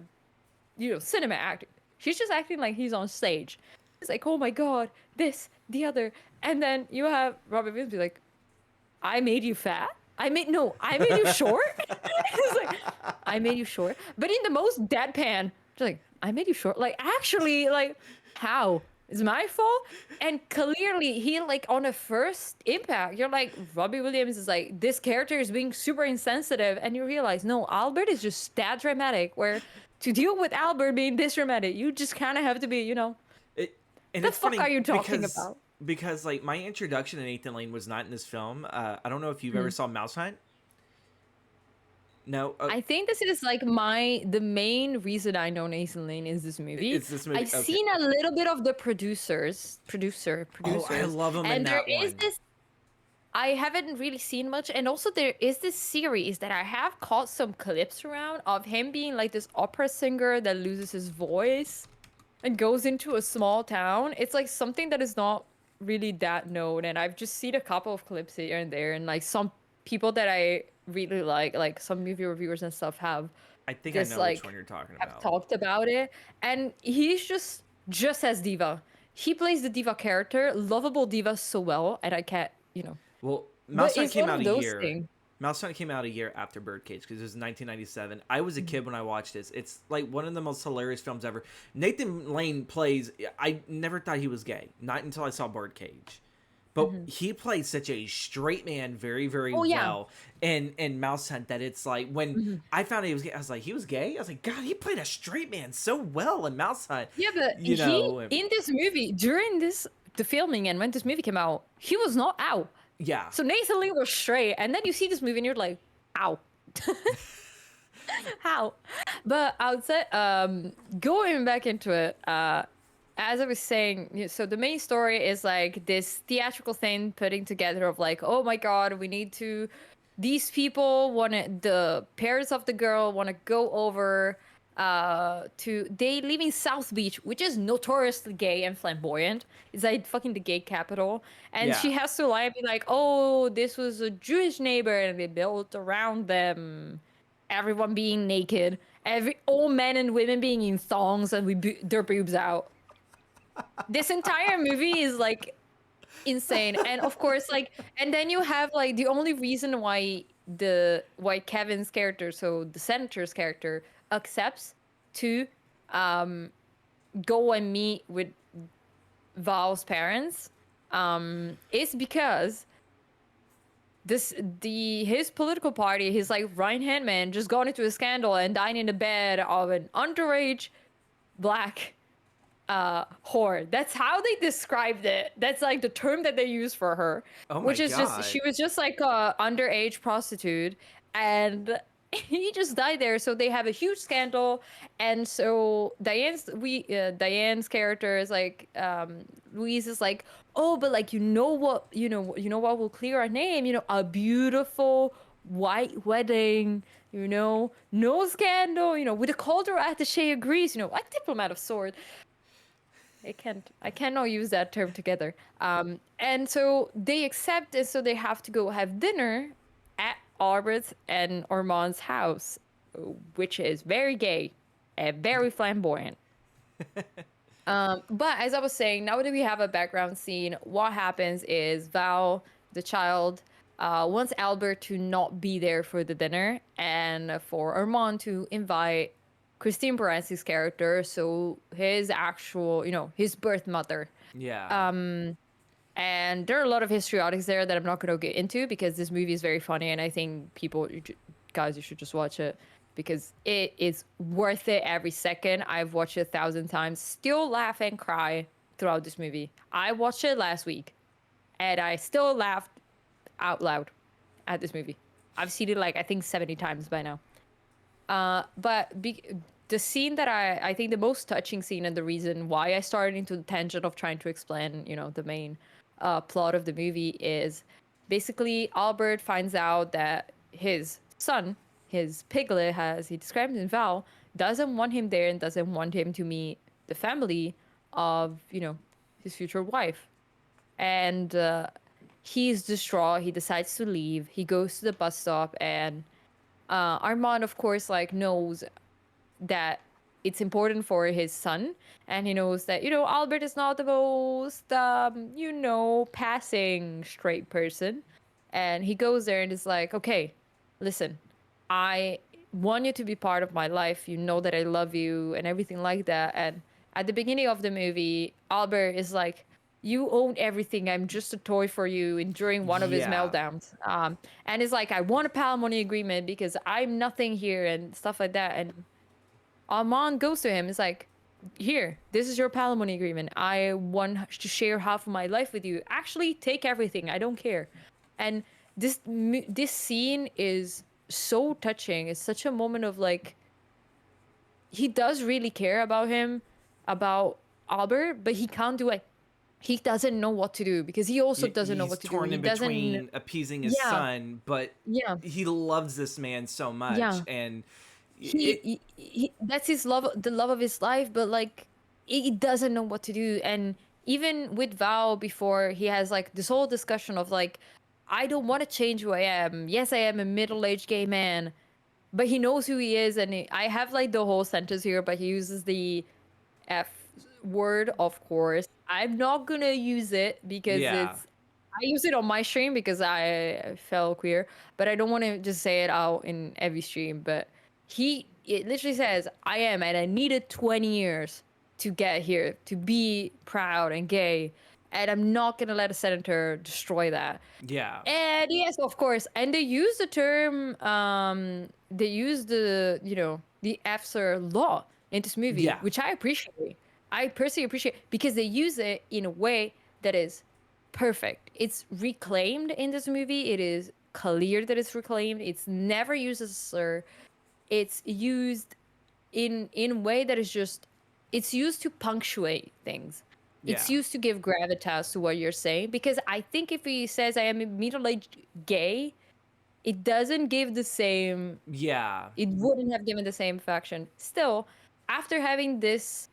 cinema acting. He's just acting like he's on stage. It's like, oh my god, this, the other, and then you have Robin Williams be like, I made you fat. I made you short. It's like, I made you short, but in the most deadpan, just like, I made you short. Like, actually, like, how? It's my fault. And clearly he, like, on a first impact, you're like, Robbie Williams is like, this character is being super insensitive, and you realize, no, Albert is just that dramatic, where to deal with Albert being this dramatic, you just kind of have to be, and the it's fuck funny are you talking because, about? Because like my introduction to Nathan Lane was not in this film. I don't know if you've ever saw Mouse Hunt. No, I think this is like the main reason I know Nathan Lane is this movie. It's this movie. I've seen a little bit of the producer. Oh, I love him in that one. And there is this. I haven't really seen much, and also there is this series that I have caught some clips around of him being like this opera singer that loses his voice and goes into a small town. It's like something that is not really that known, and I've just seen a couple of clips here and there, and like some people that I really like some movie reviewers and stuff have I think this, I know like, which one you're talking have about. talked about it, and he's just as diva. He plays the diva character, lovable diva, so well, and I can't, Well, But Mouse Hunt it's came one out of a those year. things. Mouse Hunt came out a year after Birdcage because it was 1997. I was a kid when I watched this. It's like one of the most hilarious films ever. Nathan Lane plays. I never thought he was gay, not until I saw Birdcage. But he plays such a straight man very, very Oh yeah. well in Mouse Hunt that it's like when I found out he was gay, I was like, he was gay? I was like, God, he played a straight man so well in Mouse Hunt. Yeah, but You know, and- in this movie, during the filming and when this movie came out, he was not out. yeah. So Nathan Lee was straight, and then you see this movie and you're like, ow. How? But I would say, going back into it, as I was saying, so the main story is like this theatrical thing putting together of like, oh my God, we need to, these people the parents of the girl want to go over they live in South Beach, which is notoriously gay and flamboyant. It's like fucking the gay capital. And Yeah. she has to lie and be like, oh, this was a Jewish neighbor and they built around them. Everyone being naked. All men and women being in thongs and their boobs out. This entire movie is like insane. And of course, like, and then you have like the only reason why Kevin's character, so the senator's character, accepts to go and meet with Val's parents is because his political party, his like right-hand man, just got into a scandal and died in the bed of an underage black whore. That's how they described it. That's like the term that they use for her. Oh my which is God. just, she was just like a underage prostitute, and he just died there. So they have a huge scandal, and so Diane's character is like, Louise is like, oh, but like, you know what will clear our name, a beautiful white wedding, no scandal, with a cultural attaché agrees, like diplomat of sort. I cannot use that term together. And so they accept it, so they have to go have dinner at Albert's and Armand's house, which is very gay and very flamboyant. But as I was saying, now that we have a background scene, what happens is Val, the child, wants Albert to not be there for the dinner and for Armand to invite Christine Baranski's character, so his actual, his birth mother. Yeah. And there are a lot of histriotics there that I'm not going to get into because this movie is very funny, and I think guys, you should just watch it because it is worth it every second. I've watched it 1,000 times, still laugh and cry throughout this movie. I watched it last week, and I still laughed out loud at this movie. I've seen it like, I think 70 times by now. The scene that I think the most touching scene, and the reason why I started into the tangent of trying to explain, the main plot of the movie, is basically Albert finds out that his son, his piglet, as he describes in Val, doesn't want him there and doesn't want him to meet the family of, his future wife. And he's distraught. He decides to leave. He goes to the bus stop, and Armand, of course, like knows that it's important for his son, and he knows that Albert is not the most passing straight person, and he goes there and is like, okay, listen, I want you to be part of my life, that I love you and everything like that. And at the beginning of the movie, Albert is like, you own everything, I'm just a toy for you, and during one of his meltdowns, and it's like, I want a palimony agreement because I'm nothing here and stuff like that. And Armand goes to him, it's like, here, this is your palimony agreement, I want to share half of my life with you, actually take everything, I don't care. And this scene is so touching. It's such a moment of like, he does really care about Albert, but he can't do it. He doesn't know what to do because he also doesn't know what to do. He's torn in between appeasing his son, but he loves this man so much, and he that's his love, the love of his life, but like he doesn't know what to do. And even with Val, before, he has like this whole discussion of like, I don't want to change who I am. Yes, I am a middle-aged gay man, but he knows who he is. And I have like the whole sentence here, but he uses the F word, of course. I'm not gonna use it because it's I use it on my stream because I felt queer, but I don't want to just say it out in every stream. But it literally says, I am, and I needed 20 years to get here, to be proud and gay. And I'm not going to let a senator destroy that. Yeah. And yes, of course. And they use the term, they use the EFSR law in this movie, Yeah. which I appreciate. I personally appreciate because they use it in a way that is perfect. It's reclaimed in this movie. It is clear that it's reclaimed. It's never used as a slur. It's used in a way that is just, it's used to punctuate things. Yeah. It's used to give gravitas to what you're saying, because I think if he says I am a middle-aged gay, it doesn't give the same, Yeah. it wouldn't have given the same faction. Still, after having this,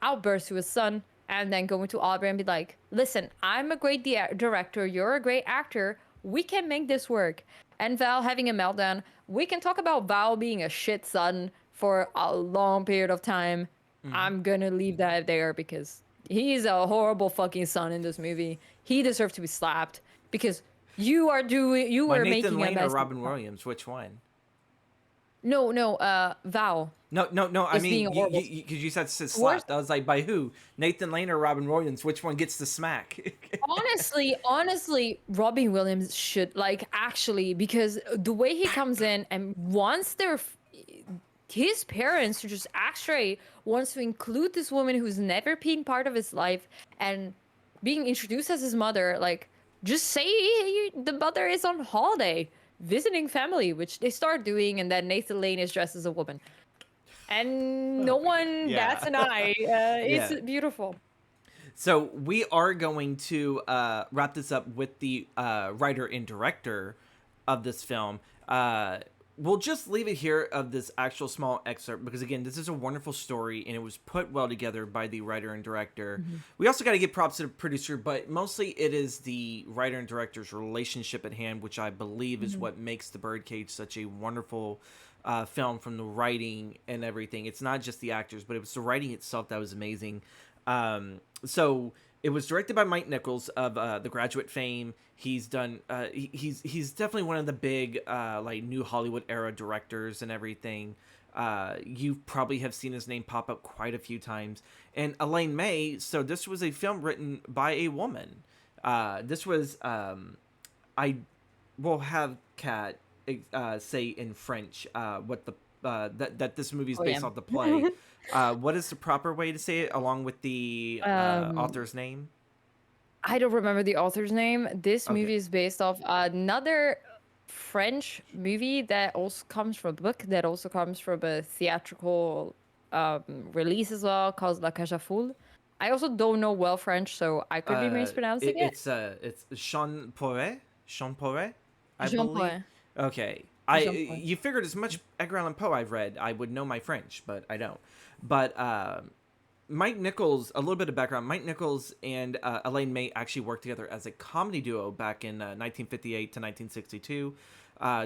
outburst to his son, and then going to Aubrey and be like, listen, I'm a great director, you're a great actor, we can make this work. And Val having a meltdown, we can talk about Val being a shit son for a long period of time. Mm-hmm. I'm gonna leave that there because he's a horrible fucking son in this movie. He deserves to be slapped because you My are Nathan making a Lane or mess. Robin Williams? Which one? No, Val No. I is being mean, a horrible. because you said Worst. slapped. I was like, by who? Nathan Lane or Robin Williams? Which one gets the smack? Honestly, Robin Williams should, like, actually, because the way he comes in and once his parents just actually wants to include this woman who's never been part of his life and being introduced as his mother, like, just say the mother is on holiday visiting family, which they start doing, and then Nathan Lane is dressed as a woman. And no one bats Yeah. an eye. It's Yeah. beautiful. So we are going to wrap this up with the writer and director of this film. We'll just leave it here of this actual small excerpt because, again, this is a wonderful story and it was put well together by the writer and director. Mm-hmm. We also got to give props to the producer, but mostly it is the writer and director's relationship at hand, which I believe is what makes The Birdcage such a wonderful film, from the writing and everything. It's not just the actors, but it was the writing itself that was amazing. So it was directed by Mike Nichols of The Graduate fame. He's done. He's definitely one of the big like new Hollywood era directors and everything. You probably have seen his name pop up quite a few times. And Elaine May. So this was a film written by a woman. This was I will have Kat say in French what the that this movie is based off the play. What is the proper way to say it, along with the author's name? I don't remember the author's name. This movie is based off another French movie that also comes from a book, that also comes from a theatrical release as well, called La Cage aux Folles. I also don't know well French, so I could be mispronouncing it. It's Jean Poiret, I Jean believe. Paul. Okay, Jean Paul. you figured as much Edgar Allan Poe I've read, I would know my French, but I don't. But Mike Nichols, a little bit of background. Mike Nichols and Elaine May actually worked together as a comedy duo back in 1958 to 1962.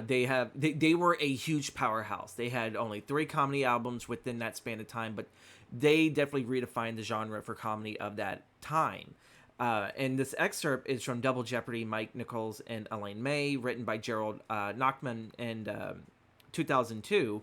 They were a huge powerhouse. They had only 3 comedy albums within that span of time, but they definitely redefined the genre for comedy of that time. And this excerpt is from Double Jeopardy, Mike Nichols and Elaine May, written by Gerald Nachman in 2002.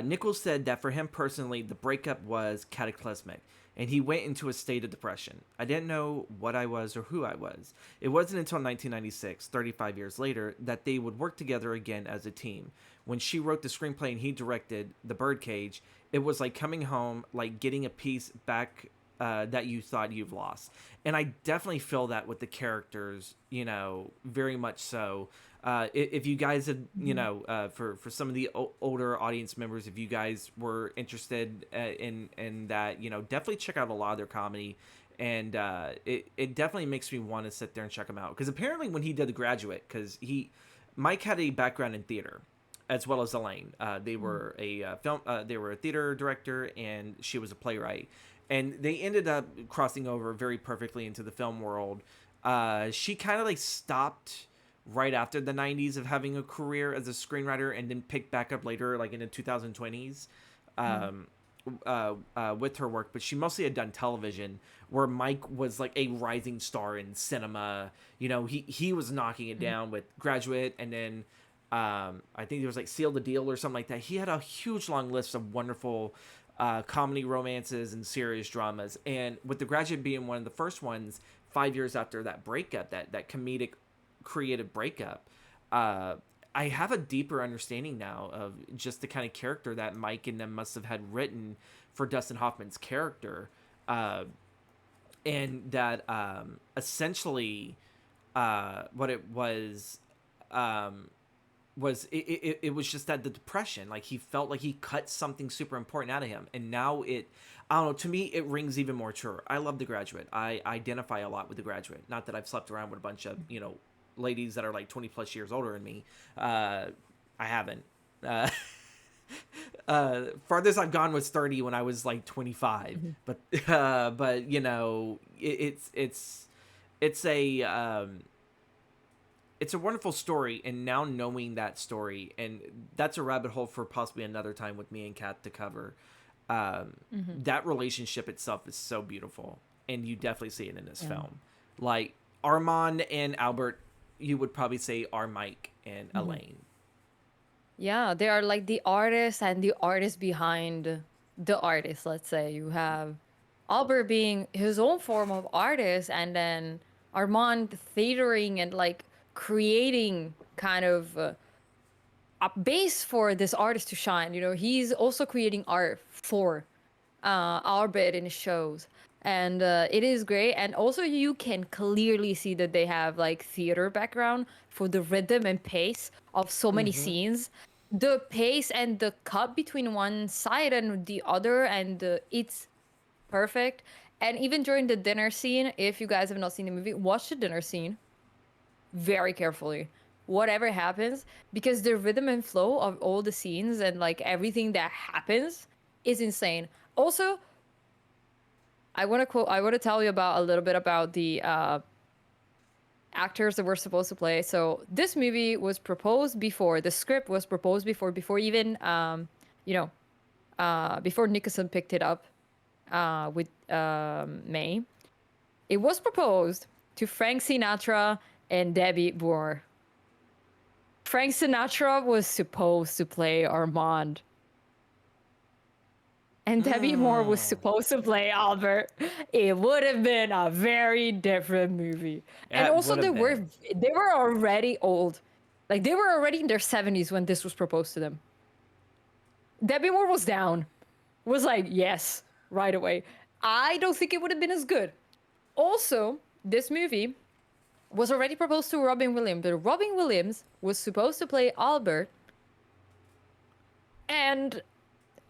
Nichols said that for him personally, the breakup was cataclysmic, and he went into a state of depression. I didn't know what I was or who I was. It wasn't until 1996, 35 years later, that they would work together again as a team. When she wrote the screenplay and he directed The Birdcage, it was like coming home, like getting a piece back that you thought you've lost. And I definitely feel that with the characters, very much so. If you guys have, for some of the older audience members, if you guys were interested in that, definitely check out a lot of their comedy. And it definitely makes me want to sit there and check them out. Because apparently when he did The Graduate, because Mike had a background in theater, as well as Elaine. They were they were a theater director, and she was a playwright. And they ended up crossing over very perfectly into the film world. She kind of like stopped right after the 90s of having a career as a screenwriter, and then picked back up later, like in the 2020s, with her work, but she mostly had done television, where Mike was like a rising star in cinema. You know, he was knocking it down with Graduate, and then I think there was like Seal the Deal or something like that. He had a huge long list of wonderful comedy romances and serious dramas, and with The Graduate being one of the first ones, 5 years after that breakup, that comedic creative breakup, I have a deeper understanding now of just the kind of character that Mike and them must have had written for Dustin Hoffman's character, and that essentially what it was it was just that the depression, like he felt like he cut something super important out of him, and now I don't know, to me it rings even more true. I love The Graduate. I identify a lot with The Graduate. Not that I've slept around with a bunch of ladies that are like 20 plus years older than me. I haven't. Farthest I've gone was 30 when I was like 25. But it's a wonderful story, and now knowing that story, and that's a rabbit hole for possibly another time with me and Kat to cover. That relationship itself is so beautiful, and you definitely see it in this film. Like Armand and Albert, you would probably say are Mike and Elaine. Yeah, they are like the artist and the artist behind the artist. Let's say you have Albert being his own form of artist, and then Armand theatering and like creating kind of a base for this artist to shine. You know, he's also creating art for Albert in his shows, and it is great. And also, you can clearly see that they have like theater background for the rhythm and pace of so many scenes. The pace and the cut between one side and the other, and it's perfect. And even during the dinner scene, if you guys have not seen the movie, watch the dinner scene very carefully. Whatever happens, because the rhythm and flow of all the scenes and like everything that happens is insane. Also, I want to tell you about a little bit about the actors that were supposed to play. So this movie was proposed before, the script was proposed before even before Nicholson picked it up with May. It was proposed to Frank Sinatra and Debbie Moore. Frank Sinatra was supposed to play Armand, and Debbie Moore was supposed to play Albert. It would have been a very different movie. And That also would have been. they were already old. Like they were already in their 70s when this was proposed to them. Debbie Moore was down. Was like, yes, right away. I don't think it would have been as good. Also, this movie was already proposed to Robin Williams, but Robin Williams was supposed to play Albert. And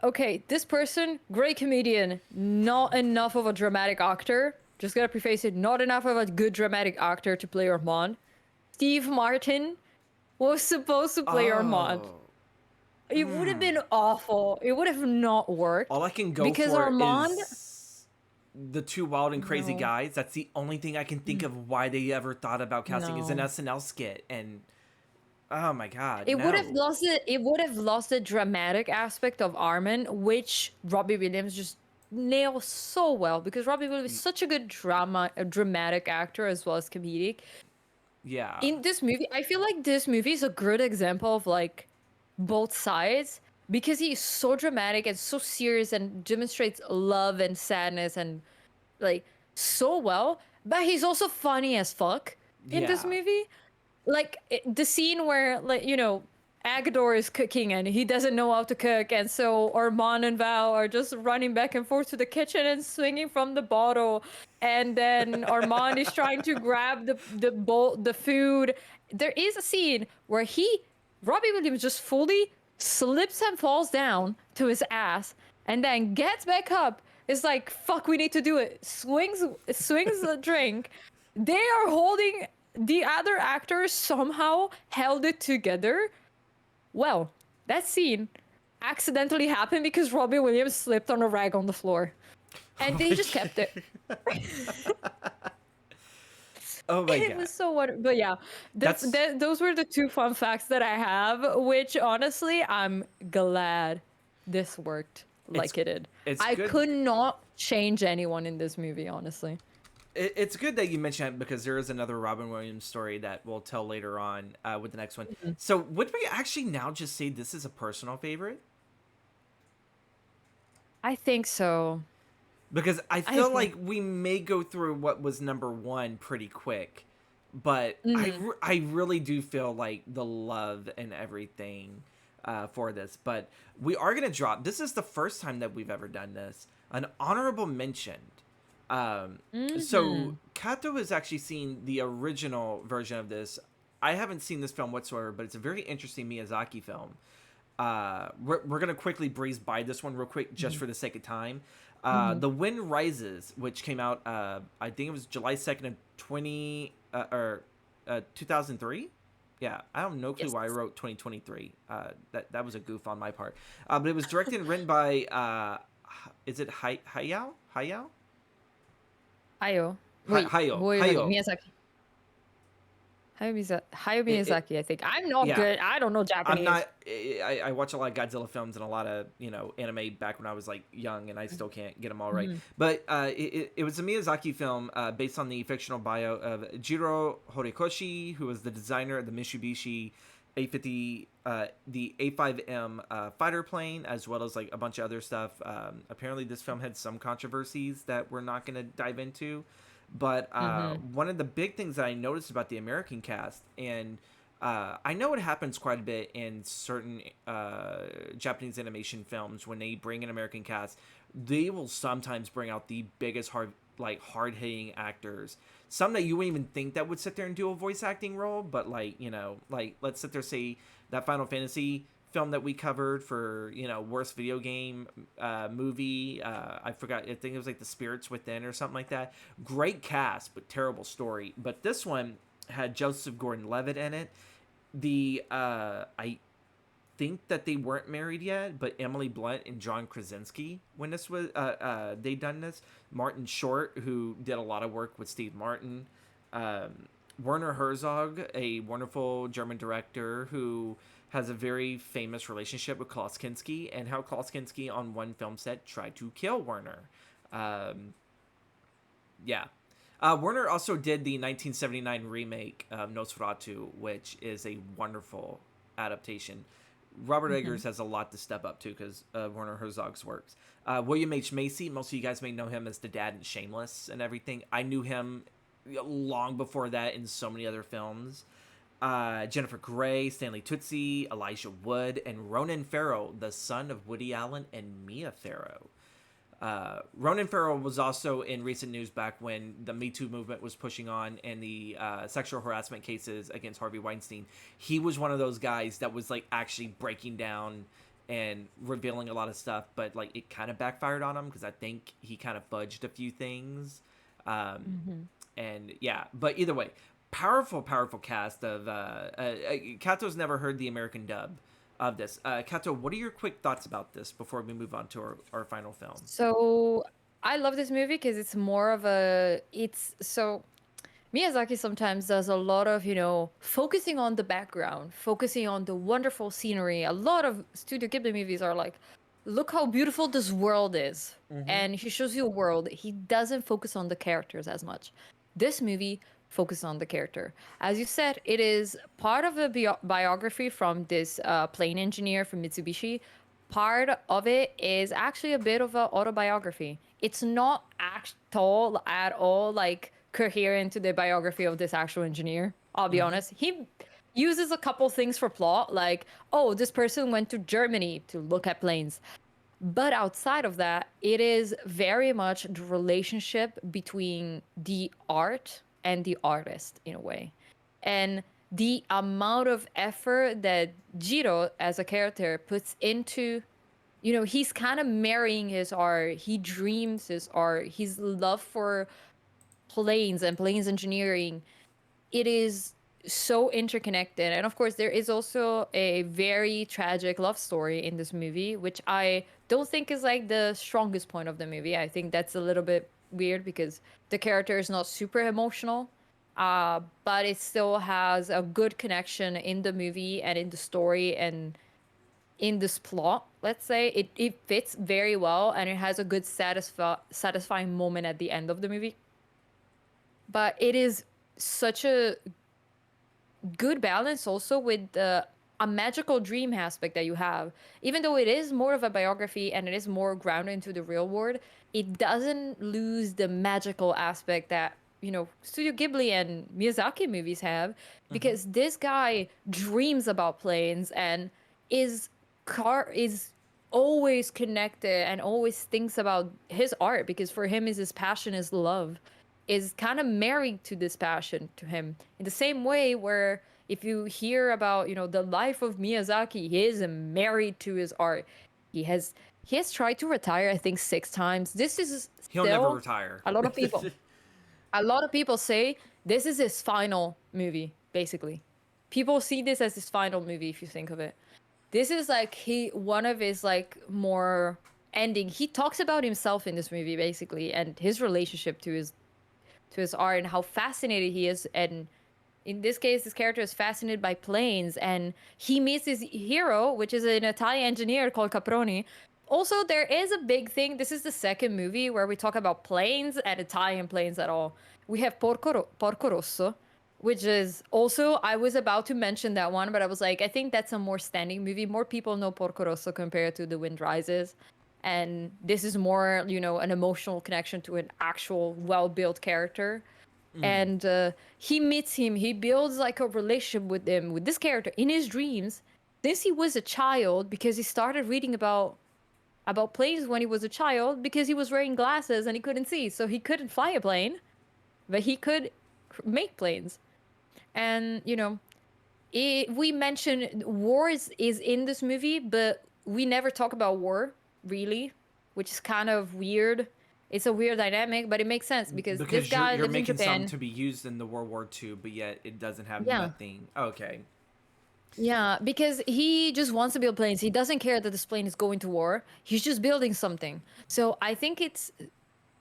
okay, this person, great comedian, not enough of a dramatic actor. Just gotta preface it, not enough of a good dramatic actor to play Armand. Steve Martin was supposed to play Armand. It would have been awful. It would have not worked. All I can go because for Armand, is the Two Wild and Crazy Guys. That's the only thing I can think of why they ever thought about casting is an SNL skit. And oh my god, it would have lost it. It would have lost the dramatic aspect of Armand, which Robbie Williams just nails so well, because Robbie Williams is such a good dramatic actor as well as comedic. Yeah. In this movie, I feel like this movie is a good example of like both sides, because he's so dramatic and so serious and demonstrates love and sadness and like so well, but he's also funny as fuck in this movie. Like the scene where, like, Agador is cooking and he doesn't know how to cook, and so Armand and Val are just running back and forth to the kitchen and swinging from the bottle, and then Armand is trying to grab the food. There is a scene where Robbie Williams just fully slips and falls down to his ass, and then gets back up. It's like, fuck, we need to do it. Swings the drink. They are holding. The other actors somehow held it together. Well, that scene accidentally happened because Robbie Williams slipped on a rag on the floor. And they just kept it. Oh my god. It was so wonderful. But yeah, those were the two fun facts that I have, which honestly, I'm glad this worked. It's like it did. it's I good. could not change anyone in this movie, honestly. It's good that you mentioned it because there is another Robin Williams story that we'll tell later on with the next one. Mhm. So would we actually now just say this is a personal favorite? I think so. Because I I feel think. like we may go through what was number one pretty quick, but Mhm. I really do feel like the love and everything for this. But we are gonna drop. This is the first time that we've ever done this. An honorable mention. So Mhm. Kato has actually seen the original version of this. I haven't seen this film whatsoever, but it's a very interesting Miyazaki film. We're gonna quickly breeze by this one real quick just Mhm. for the sake of time. Mhm. The Wind Rises, which came out, I think it was July 2nd of 2003. Yeah, I have no clue Yes. why I wrote 2023. That was a goof on my part. But it was directed and written by is it Hayao? Hayao. Wait, wait. Hayao. Miyazaki. Hayao It Miyazaki, I think. I'm not yeah. good. I don't know I'm Japanese. not. I watch a lot of Godzilla films and a lot of anime back when I was like young, and I still can't get them all right. Mhm. But it was a Miyazaki film based on the fictional bio of Jiro Horikoshi, who was the designer of the Mitsubishi A50, the A5M fighter plane, as well as like a bunch of other stuff. Apparently, this film had some controversies that we're not going to dive into. But Mhm. one of the big things that I noticed about the American cast, and I know it happens quite a bit in certain Japanese animation films when they bring an American cast, they will sometimes bring out the biggest hard hitting actors. Some that you wouldn't even think that would sit there and do a voice acting role, but like let's sit there say that Final Fantasy film that we covered for worst video game movie. I forgot. I think it was like The Spirits Within or something like that. Great cast, but terrible story. But this one had Joseph Gordon-Levitt in it. The I think that they weren't married yet, but Emily Blunt and John Krasinski when this was they done this. Martin Short, who did a lot of work with Steve Martin. Um, Werner Herzog, a wonderful German director who has a very famous relationship with Klaus Kinski, and how Klaus Kinski on one film set tried to kill Werner. Um, yeah. Werner also did the 1979 remake of Nosferatu, which is a wonderful adaptation. Robert Mhm. Eggers has a lot to step up to because Werner Herzog's works. William H. Macy, most of you guys may know him as the dad in Shameless and everything. I knew him long before that in so many other films. Jennifer Grey, Stanley Tucci, Elijah Wood, and Ronan Farrow, the son of Woody Allen and Mia Farrow. Ronan Farrow was also in recent news back when the Me Too movement was pushing on and the sexual harassment cases against Harvey Weinstein. He was one of those guys that was like actually breaking down and revealing a lot of stuff, but like it kind of backfired on him because I think he kind of fudged a few things. Um, Mhm. and yeah, but either way, powerful cast of. Kato's never heard the American dub of this. Kato, what are your quick thoughts about this before we move on to our final film? So I love this movie because it's more of a it's so Miyazaki sometimes does a lot of, focusing on the background, focusing on the wonderful scenery. A lot of Studio Ghibli movies are like, look how beautiful this world is. Mm-hmm. And he shows you a world. He doesn't focus on the characters as much. This movie focuses on the character. As you said, it is part of a biography from this plane engineer from Mitsubishi. Part of it is actually a bit of an autobiography. It's not at all like coherent to the biography of this actual engineer. I'll be Mm-hmm. honest. He uses a couple things for plot, like, oh, this person went to Germany to look at planes. But outside of that, it is very much the relationship between the art and the artist in a way. And the amount of effort that Jiro as a character puts into, he's kind of marrying his art. He dreams his art. His love for planes and planes engineering, it is so interconnected. And of course, there is also a very tragic love story in this movie, which I don't think is like the strongest point of the movie. I think that's a little bit weird because the character is not super emotional. But it still has a good connection in the movie and in the story, and in this plot, let's say, it fits very well and it has a good satisfying moment at the end of the movie. But it is such a good balance also with a magical dream aspect that you have. Even though it is more of a biography and it is more grounded into the real world, it doesn't lose the magical aspect that, Studio Ghibli and Miyazaki movies have, Mm-hmm. because this guy dreams about planes and is always connected and always thinks about his art, because for him is his passion, his love is kind of married to this passion to him, in the same way where if you hear about the life of Miyazaki, he is married to his art. He has tried to retire, I think, 6 times. This is He'll never still retire. a lot of people a lot of people say this is his final movie, basically. People see this as his final movie, if you think of it. This is like one of his like more ending. He talks about himself in this movie, basically, and his relationship to his art and how fascinated he is. And in this case, this character is fascinated by planes, and he meets his hero, which is an Italian engineer called Caproni. Also, there is a big thing. This is the second movie where we talk about planes and Italian planes at all. We have Porco Rosso, which is also, I was about to mention that one, but I was like, I think that's a more standing movie. More people know Porco Rosso compared to The Wind Rises. And this is more, an emotional connection to an actual well-built character. Mm. And he meets him. He builds like a relationship with him, with this character in his dreams since he was a child, because he started reading about planes when he was a child, because he was wearing glasses and he couldn't see, so he couldn't fly a plane, but he could make planes. And we mentioned war is in this movie, but we never talk about war really, which is kind of weird. It's a weird dynamic, but it makes sense because this Because you're guy you're lives in making something Japan. to be used in the World War II, but yet it doesn't have Yeah. nothing. Okay. Yeah, because he just wants to build planes. He doesn't care that this plane is going to war. He's just building something. So I think it's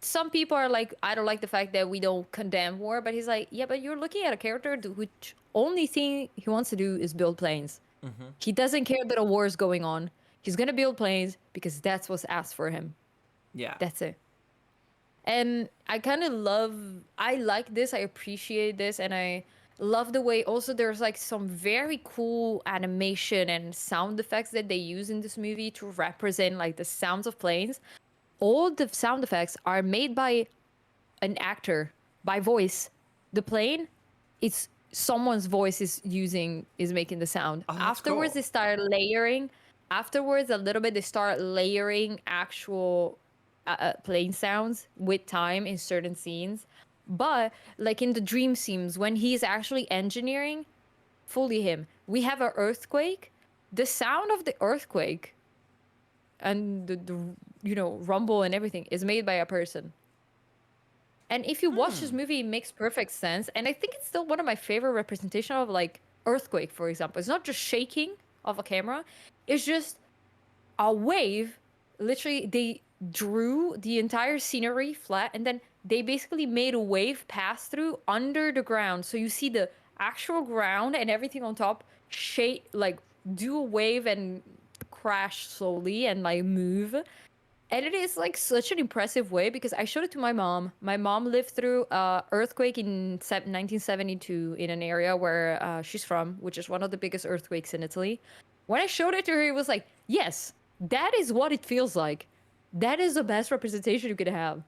some people are like, I don't like the fact that we don't condemn war, but he's like, yeah, but you're looking at a character which only thing he wants to do is build planes. Mm-hmm. He doesn't care that a war is going on. He's gonna build planes because that's what's asked for him. Yeah. That's it. And I like this, I appreciate this, and I love the way also there's like some very cool animation and sound effects that they use in this movie to represent like the sounds of planes. All the sound effects are made by an actor, by voice. The plane, it's someone's voice is making the sound. Oh, that's Afterwards cool. they start layering. Afterwards, a little bit, they start layering actual plane sounds with time in certain scenes. But like in the dream scenes, when he's actually engineering, fully him. We have an earthquake. The sound of the earthquake and the rumble and everything is made by a person. And if you watch this Hmm. movie, it makes perfect sense. And I think it's still one of my favorite representation of like earthquake, for example. It's not just shaking of a camera. It's just a wave. Literally, they drew the entire scenery flat and then they basically made a wave pass through under the ground. So you see the actual ground and everything on top shake, like do a wave and crash slowly and like move. And it is like such an impressive way because I showed it to my mom. My mom lived through a earthquake in 1972 in an area where she's from, which is one of the biggest earthquakes in Italy. When I showed it to her, it was like, yes, that is what it feels like. That is the best representation you could have.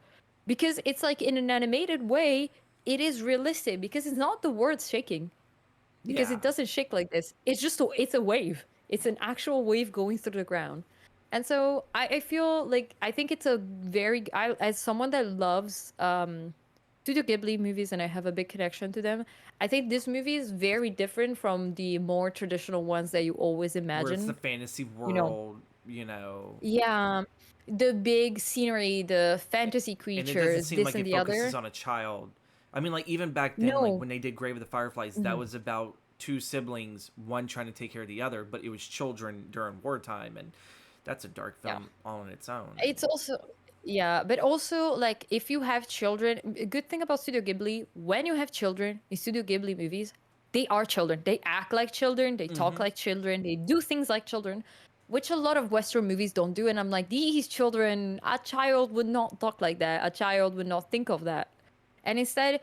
Because it's like in an animated way, it is realistic because it's not the words shaking. Because Yeah. it doesn't shake like this. It's a wave. It's an actual wave going through the ground. And so I feel like I think it's a as someone that loves Studio Ghibli movies and I have a big connection to them, I think this movie is very different from the more traditional ones that you always Where it's the imagine. fantasy You know, world, you know, yeah, the big scenery, the fantasy and it doesn't creatures, seem this like and it the focuses other. on a child. I mean, like even back then, like No. when they did Grave of the Fireflies, that Mhm. was about two siblings, one trying to take care of the other, but it was children during wartime, and that's a dark Yeah. film all on its own. It's also, yeah, but also like if you have children, a good thing about Studio Ghibli, when you have children in Studio Ghibli movies, they are children. They act like children, they talk Mm-hmm. like children, they do things like children. which a lot of Western movies don't do. And I'm like, these children, a child would not talk like that. A child would not think of that. And instead,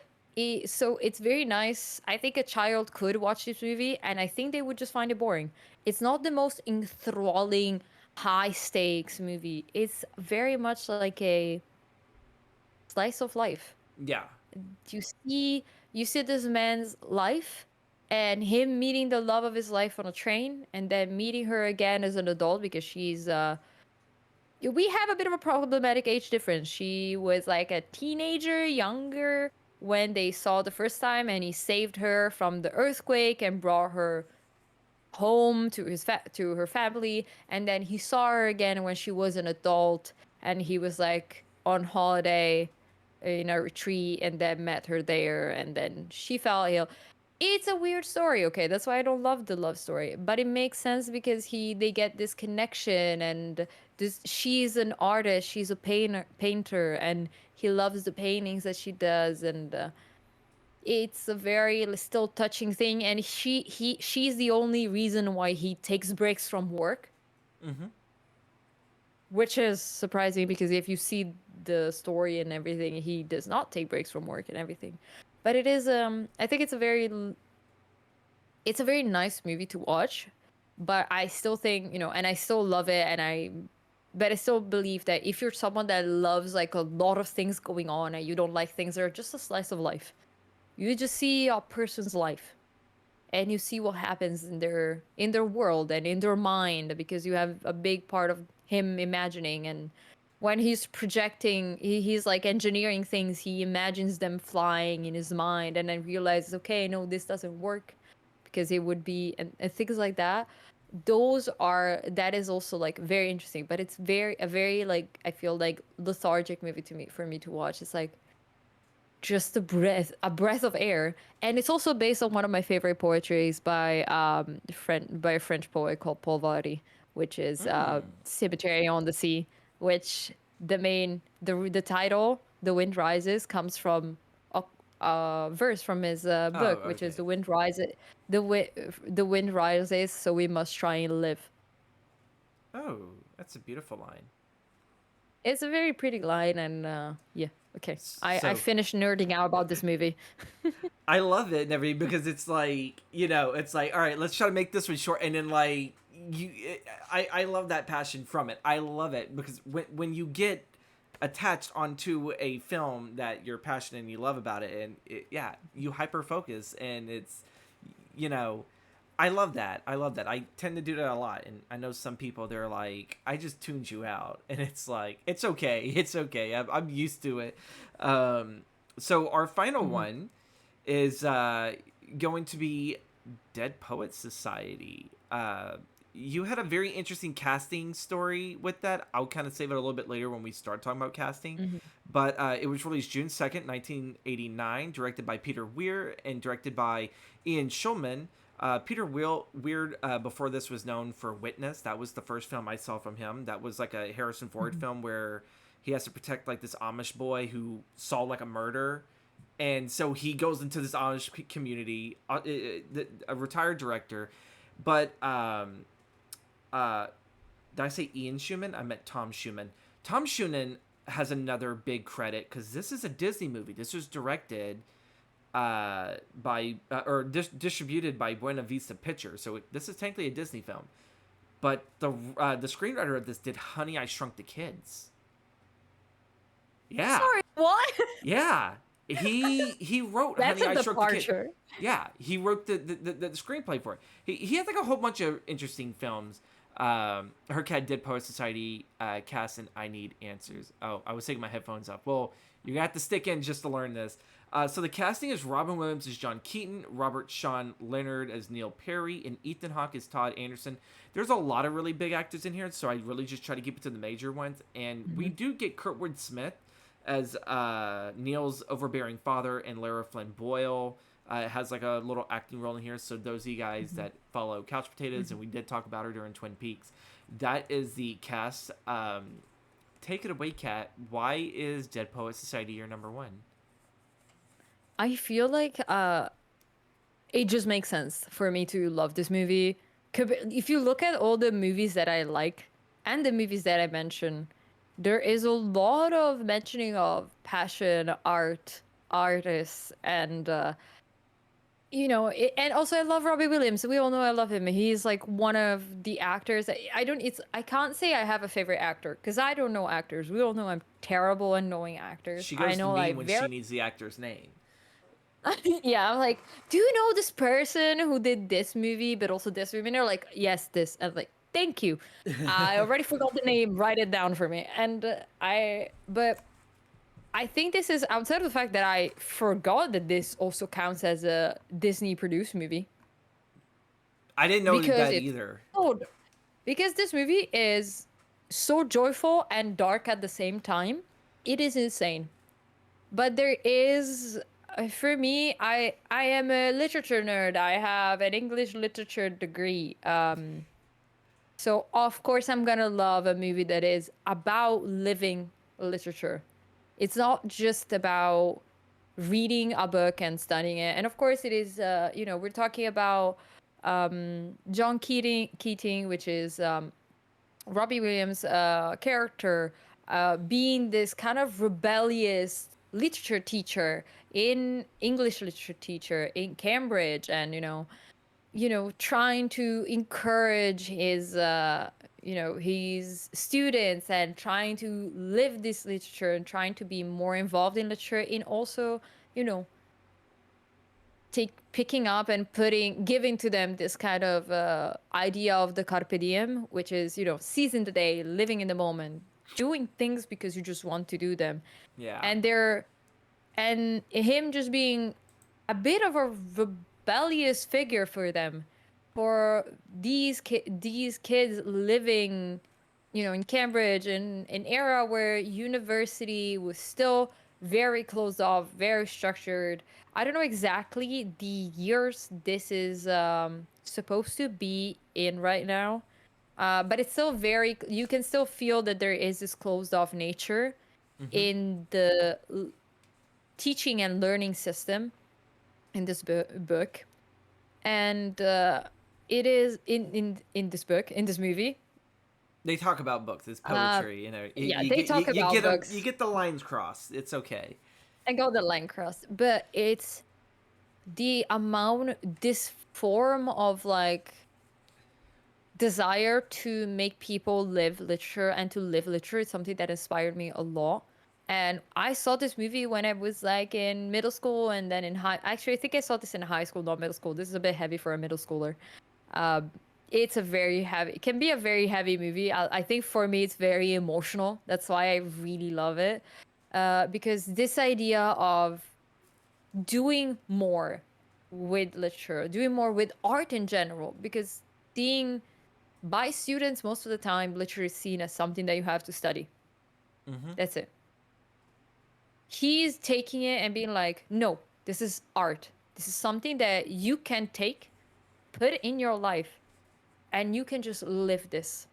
so it's very nice. I think a child could watch this movie and I think they would just find it boring. It's not the most enthralling, high stakes movie. It's very much like a slice of life. Yeah. You see you see this man's life and him meeting the love of his life on a train and then meeting her again as an adult because she's we have a bit of a problematic age difference. She was like a teenager, younger when they saw the first time, and he saved her from the earthquake and brought her home to to her family. And then he saw her again when she was an adult, and he was like on holiday in a retreat, and then met her there, and then she fell ill. It's a weird story, okay? That's why I don't love the love story, but it makes sense because they get this connection, and this she's an artist, she's a painter, and he loves the paintings that she does, and it's a very still touching thing. And she's the only reason why he takes breaks from work, Mm-hmm. which is surprising because if you see the story and everything, he does not take breaks from work and everything. But it is I think it's a very nice movie to watch, but I still think, and I still love it, but I still believe that if you're someone that loves like a lot of things going on and you don't like things that are just a slice of life, you just see a person's life and you see what happens in their world and in their mind, because you have a big part of him imagining. And when he's projecting, he's like engineering things, he imagines them flying in his mind and then realizes, okay, no, this doesn't work because it would be, and things like that. That is also like very interesting, but it's a very like, I feel like lethargic movie to me for me to watch. It's like just a breath of air. And it's also based on one of my favorite poetries by by a French poet called Paul Valéry, which is Mm. Cemetery on the Sea, which the title The Wind Rises comes from a verse from his Oh, book, which is okay. the wi- the wind rises, so we must try and live. Oh, that's a beautiful line. It's a very pretty line, and yeah, okay. I So finished nerding out about this movie. I love it and everything because it's like, it's like, all right, let's try to make this one short, and then like I love that passion from it. I love it because when you get attached onto a film that you're passionate and you love about it, and yeah, you hyper focus, and it's, you know, I love that. I love that. I tend to do that a lot, and I know some people, they're like, I just tuned you out, and it's like, it's okay, it's okay. I'm used to it. So our final Mhm. one is going to be Dead Poets Society. You had a very interesting casting story with that. I'll kind of save it a little bit later when we start talking about casting. Mhm. But it was released June 2nd, 1989, directed by Peter Weir and directed by Ian Schulman. Peter Weir, before this, was known for Witness. That was the first film I saw from him. That was like a Harrison Ford Mhm. film where he has to protect like this Amish boy who saw like a murder, and so he goes into this Amish community. A retired director, but uh, did I say Ian Schumann? I meant Tom Schumann. Tom Schumann has another big credit because this is a Disney movie. This was directed by or distributed by Buena Vista Pictures, so this is technically a Disney film. But the screenwriter of this did Honey, I Shrunk the Kids. Yeah, Sorry, what? yeah. He wrote That's Honey, a I Shrunk the Kid. departure. Yeah, he wrote the screenplay for it. He has like a whole bunch of interesting films. Her Cat Dead Poet Society, Cast, and I Need Answers. Oh, I was taking my headphones off. Well, you're gonna have to stick in just to learn this. So the casting is Robin Williams as John Keaton, Robert Sean Leonard as Neil Perry, and Ethan Hawke as Todd Anderson. There's a lot of really big actors in here, so I really just try to keep it to the major ones. And we Mhm. do get Kurtwood Smith as Neil's overbearing father, and Lara Flynn Boyle has like a little acting role in here. So those of you guys Mhm. that follow Couch Potatoes, and Mhm. we did talk about her during Twin Peaks, that is the cast. Take it away, Kat. Why is Dead Poet Society your number one? I feel like it just makes sense for me to love this movie. if you look at all the movies that I like and the movies that I mentioned, there is a lot of mentioning of passion, art, artists, and and also I love Robbie Williams. We all know I love him. He's like one of the actors. I don't. It's I can't say I have a favorite actor because I don't know actors. We all know I'm terrible at knowing actors. She I goes to know me like when very she needs the actor's name. yeah. I'm like, do you know this person who did this movie, but also this movie? And they're like, yes, this. I'm like, thank you. I already forgot the name. Write it down for me. And but I think this is outside of the fact that I forgot that this also counts as a Disney produced movie I didn't know because that it's either. so because this movie is so joyful and dark at the same time. It is insane. But there is for me, I am a literature nerd. I have an English literature degree. So of course I'm gonna love a movie that is about living literature. It's not just about reading a book and studying it. And of course it is we're talking about John Keating, which is Robbie Williams' character, being this kind of rebellious literature teacher in English literature teacher in Cambridge, and trying to encourage his students and trying to live this literature and trying to be more involved in literature, in also you know picking up and giving to them this kind of idea of the carpe diem, which is seize in the day, living in the moment, doing things because you just want to do them. Yeah. And him just being a bit of a rebellious figure for them, for these kids living in Cambridge, in an era where university was still very closed off, very structured. I don't know exactly the years this is supposed to be in right now, but it's still you can still feel that there is this closed off nature Mm-hmm. in the teaching and learning system in this book. And it is in this book, in this movie. They talk about books. It's uh, poetry. yeah, You they get talk about you books get the lines crossed. It's okay. and go the line cross, but it's the amount, this form of like desire to make people live literature and to live literature is something that inspired me a lot. And I saw this movie when I was like in middle school, and then in high. Actually, I think I saw this in high school, not middle school. This is a bit heavy for a middle schooler. Um, it's a very heavy. It can be a very heavy movie. I think for me, it's very emotional. That's why I really love it. Because this idea of doing more with literature, doing more with art in general, because seeing by students most of the time, literature is seen as something that you have to study. Mm-hmm. That's it. He's taking it and being like, no, this is art. This is something that you can take, put in your life, and you can just live this.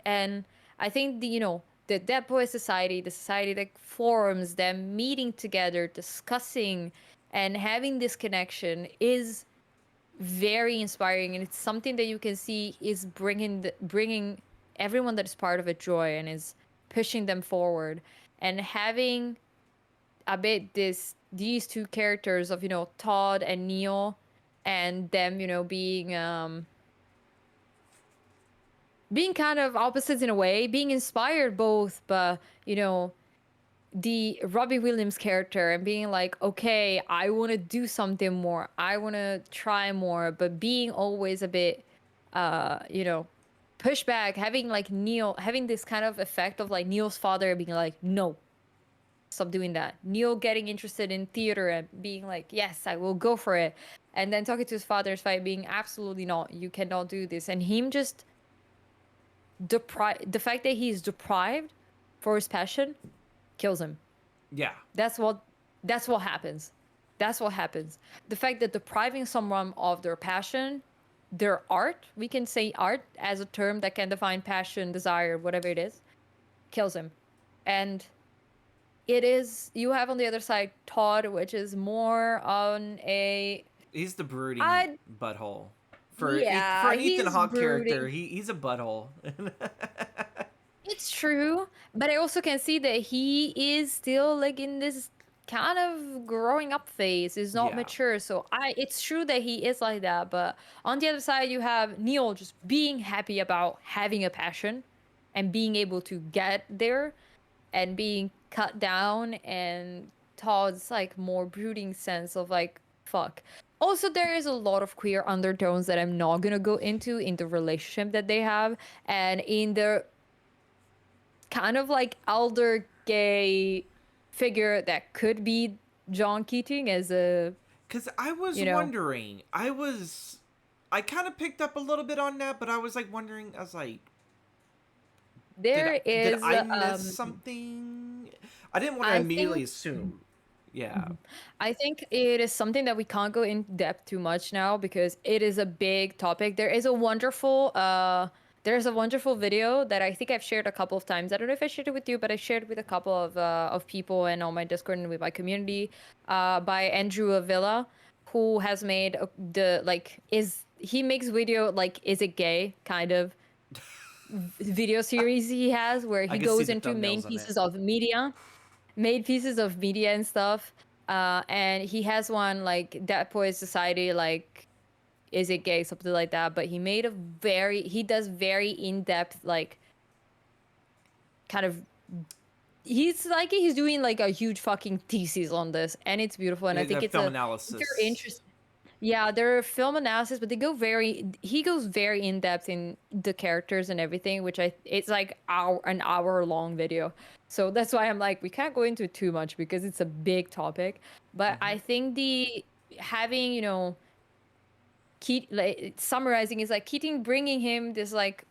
And I think the Dead Poet Society, the society that forms them meeting together, discussing and having this connection is very inspiring, and it's something that you can see is bringing everyone that is part of it joy and is pushing them forward, and having a bit these two characters of Todd and Neil, and them being kind of opposites in a way, being inspired both, but the Robbie Williams character and being like, okay, I want to do something more. I want to try more, but being always a bit, pushback, having like Neil, having this kind of effect of like Neil's father being like, no, stop doing that. Neil getting interested in theater and being like, yes, I will go for it. And then talking to his father's fight being absolutely not, you cannot do this. And him just the fact that he's deprived for his passion kills him. Yeah. That's what happens. That's what happens. The fact that depriving someone of their passion, their art, we can say art as a term that can define passion, desire, whatever it is, kills him. And it is, you have on the other side Todd, which is more on a He's the brooding I butthole for Yeah, an Ethan he's Hawke character, brooding. he's a butthole. It's true, but I also can see that he is still like in this kind of growing up phase. He's not Yeah. mature, so I it's true that he is like that, but on the other side you have Neil just being happy about having a passion and being able to get there and being cut down, and Todd's like more brooding sense of like fuck. Also, there is a lot of queer undertones that I'm not gonna go into in the relationship that they have and in the kind of like elder gay figure that could be John Keating as a, Because I was you know, wondering, I kind of picked up a little bit on that, but I was like wondering, I was like, there did is I miss something? I didn't want to I immediately think assume. Yeah. Mhm. I think it is something that we can't go in depth too much now because it is a big topic. There's a wonderful video that I think I've shared a couple of times. I don't know if I shared it with you, but I shared it with a couple of people and on my Discord and with my community by Andrew Avila, who has made the like is he makes video like is it gay kind of video series he has where I he could see goes the into main thumbnails on it. pieces of media made pieces of media and stuff. And he has one like Dead Poets Society, like is it gay, something like that. But he does very in depth, like kind of he's doing like a huge fucking thesis on this, and it's beautiful. And I The think film it's very analysis. interesting. Yeah, there are film analysis, but he goes very in depth in the characters and everything, which it's like an hour long video. So that's why I'm like, we can't go into too much because it's a big topic. But Hmm. I think the having, like summarizing is like Keating bringing him this like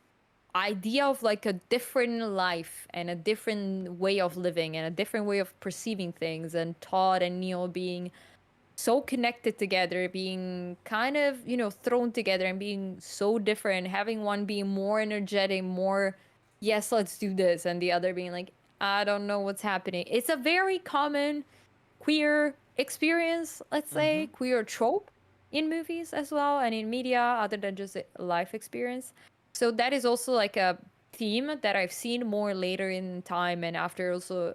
idea of like a different life and a different way of living and a different way of perceiving things, and Todd and Neil being so connected together, being kind of, thrown together and being so different, having one being more energetic, more, yes, let's do this, and the other being like, I don't know what's happening. It's a very common queer experience, let's Hmm. say, queer trope in movies as well and in media, other than just a life experience. So that is also like a theme that I've seen more later in time and after also,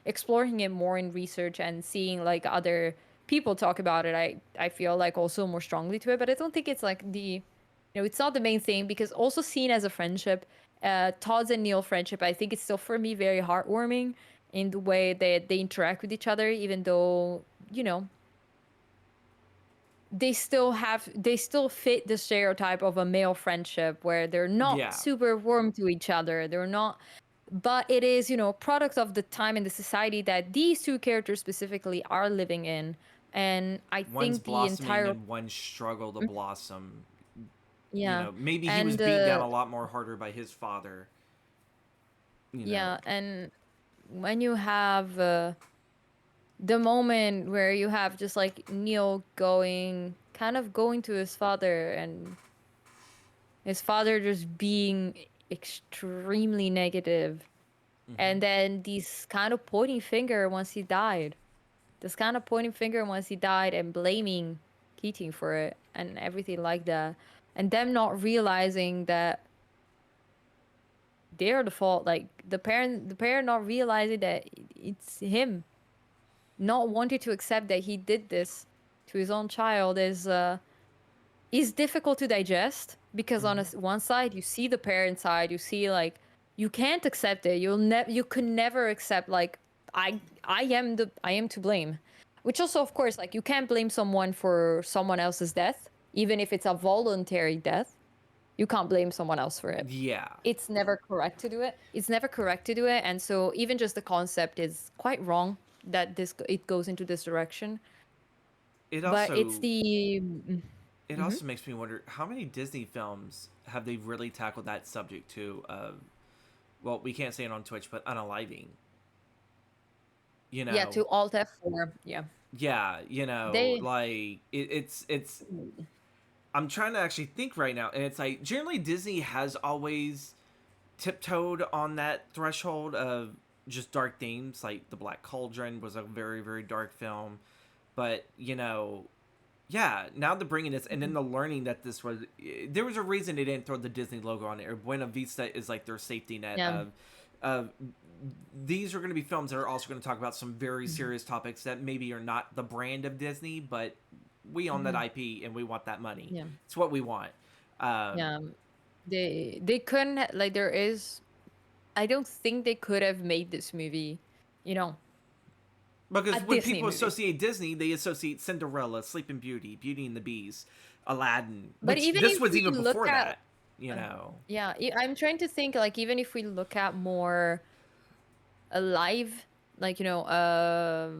exploring it more in research and seeing like other people talk about it. I feel like also more strongly to it, but I don't think it's like it's not the main thing because also seen as a friendship, Todd's and Neil friendship, I think it's still for me very heartwarming in the way that they interact with each other, even though, they still fit the stereotype of a male friendship where they're not Yeah. super warm to each other. They're not, but it is, product of the time and the society that these two characters specifically are living in. And I One's think the blossoming entire and one struggle to blossom. yeah. Maybe he was And beat down a lot more harder by his father. You know. yeah, and when you have the moment where you have just like Neil kind of going to his father, and his father just being extremely negative, Hmm. and then this kind of pointing finger once he died. This kind of pointing finger once he died and blaming Keating for it and everything like that. And them not realizing that they're the fault. Like the parent not realizing that it's him not wanting to accept that he did this to his own child is difficult to digest because on Hmm. one side you see the parent side, you see like you can't accept it, you can never accept like I am to blame, which also of course like you can't blame someone for someone else's death even if it's a voluntary death. You can't blame someone else for it. Yeah. It's never correct to do it. It's never correct to do it, and so even just the concept is quite wrong that it goes into this direction. It But it's also the it Mhm. also makes me wonder how many Disney films have they really tackled that subject too of, well, we can't say it on Twitch, but unaliving. You Yeah, know. to Alt F4. Yeah. Yeah, They like it's I'm trying to actually think right now, and it's like generally Disney has always tiptoed on that threshold of just dark themes. Like The Black Cauldron was a very, very dark film, but Yeah, now they're bringing this, and then the learning that this was, there was a reason they didn't throw the Disney logo on it. Or Buena Vista is like their safety net Yeah. of these are going to be films that are also going to talk about some very Mhm. serious topics that maybe are not the brand of Disney, but we own that Mhm. IP and we want that money. Yeah. It's what we want. Um, Yeah. They couldn't like there is I don't think they could have made this movie, you know, because a when Disney people movie. associate Disney, they associate Cinderella, Sleeping Beauty, Beauty and the Beast, Aladdin, But which even this if was we even look before at that, you know. yeah, I'm trying to think like even if we look at more live like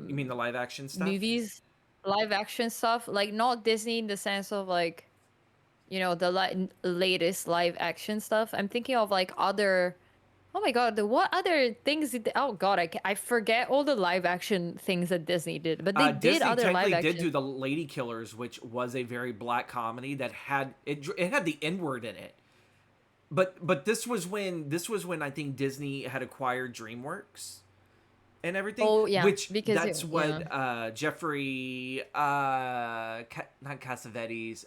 You mean the live action stuff? movies, live action stuff, like not Disney in the sense of like the latest live action stuff. I'm thinking of like other. Oh my god, what other things did oh god, I forget all the live action things that Disney did, but they did Disney other live technically did action. do the Lady Killers, which was a very black comedy that had it had the N word in it. But this was when I think Disney had acquired DreamWorks and everything, Oh yeah, which because that's yeah. what Jeffrey not Cassavetes,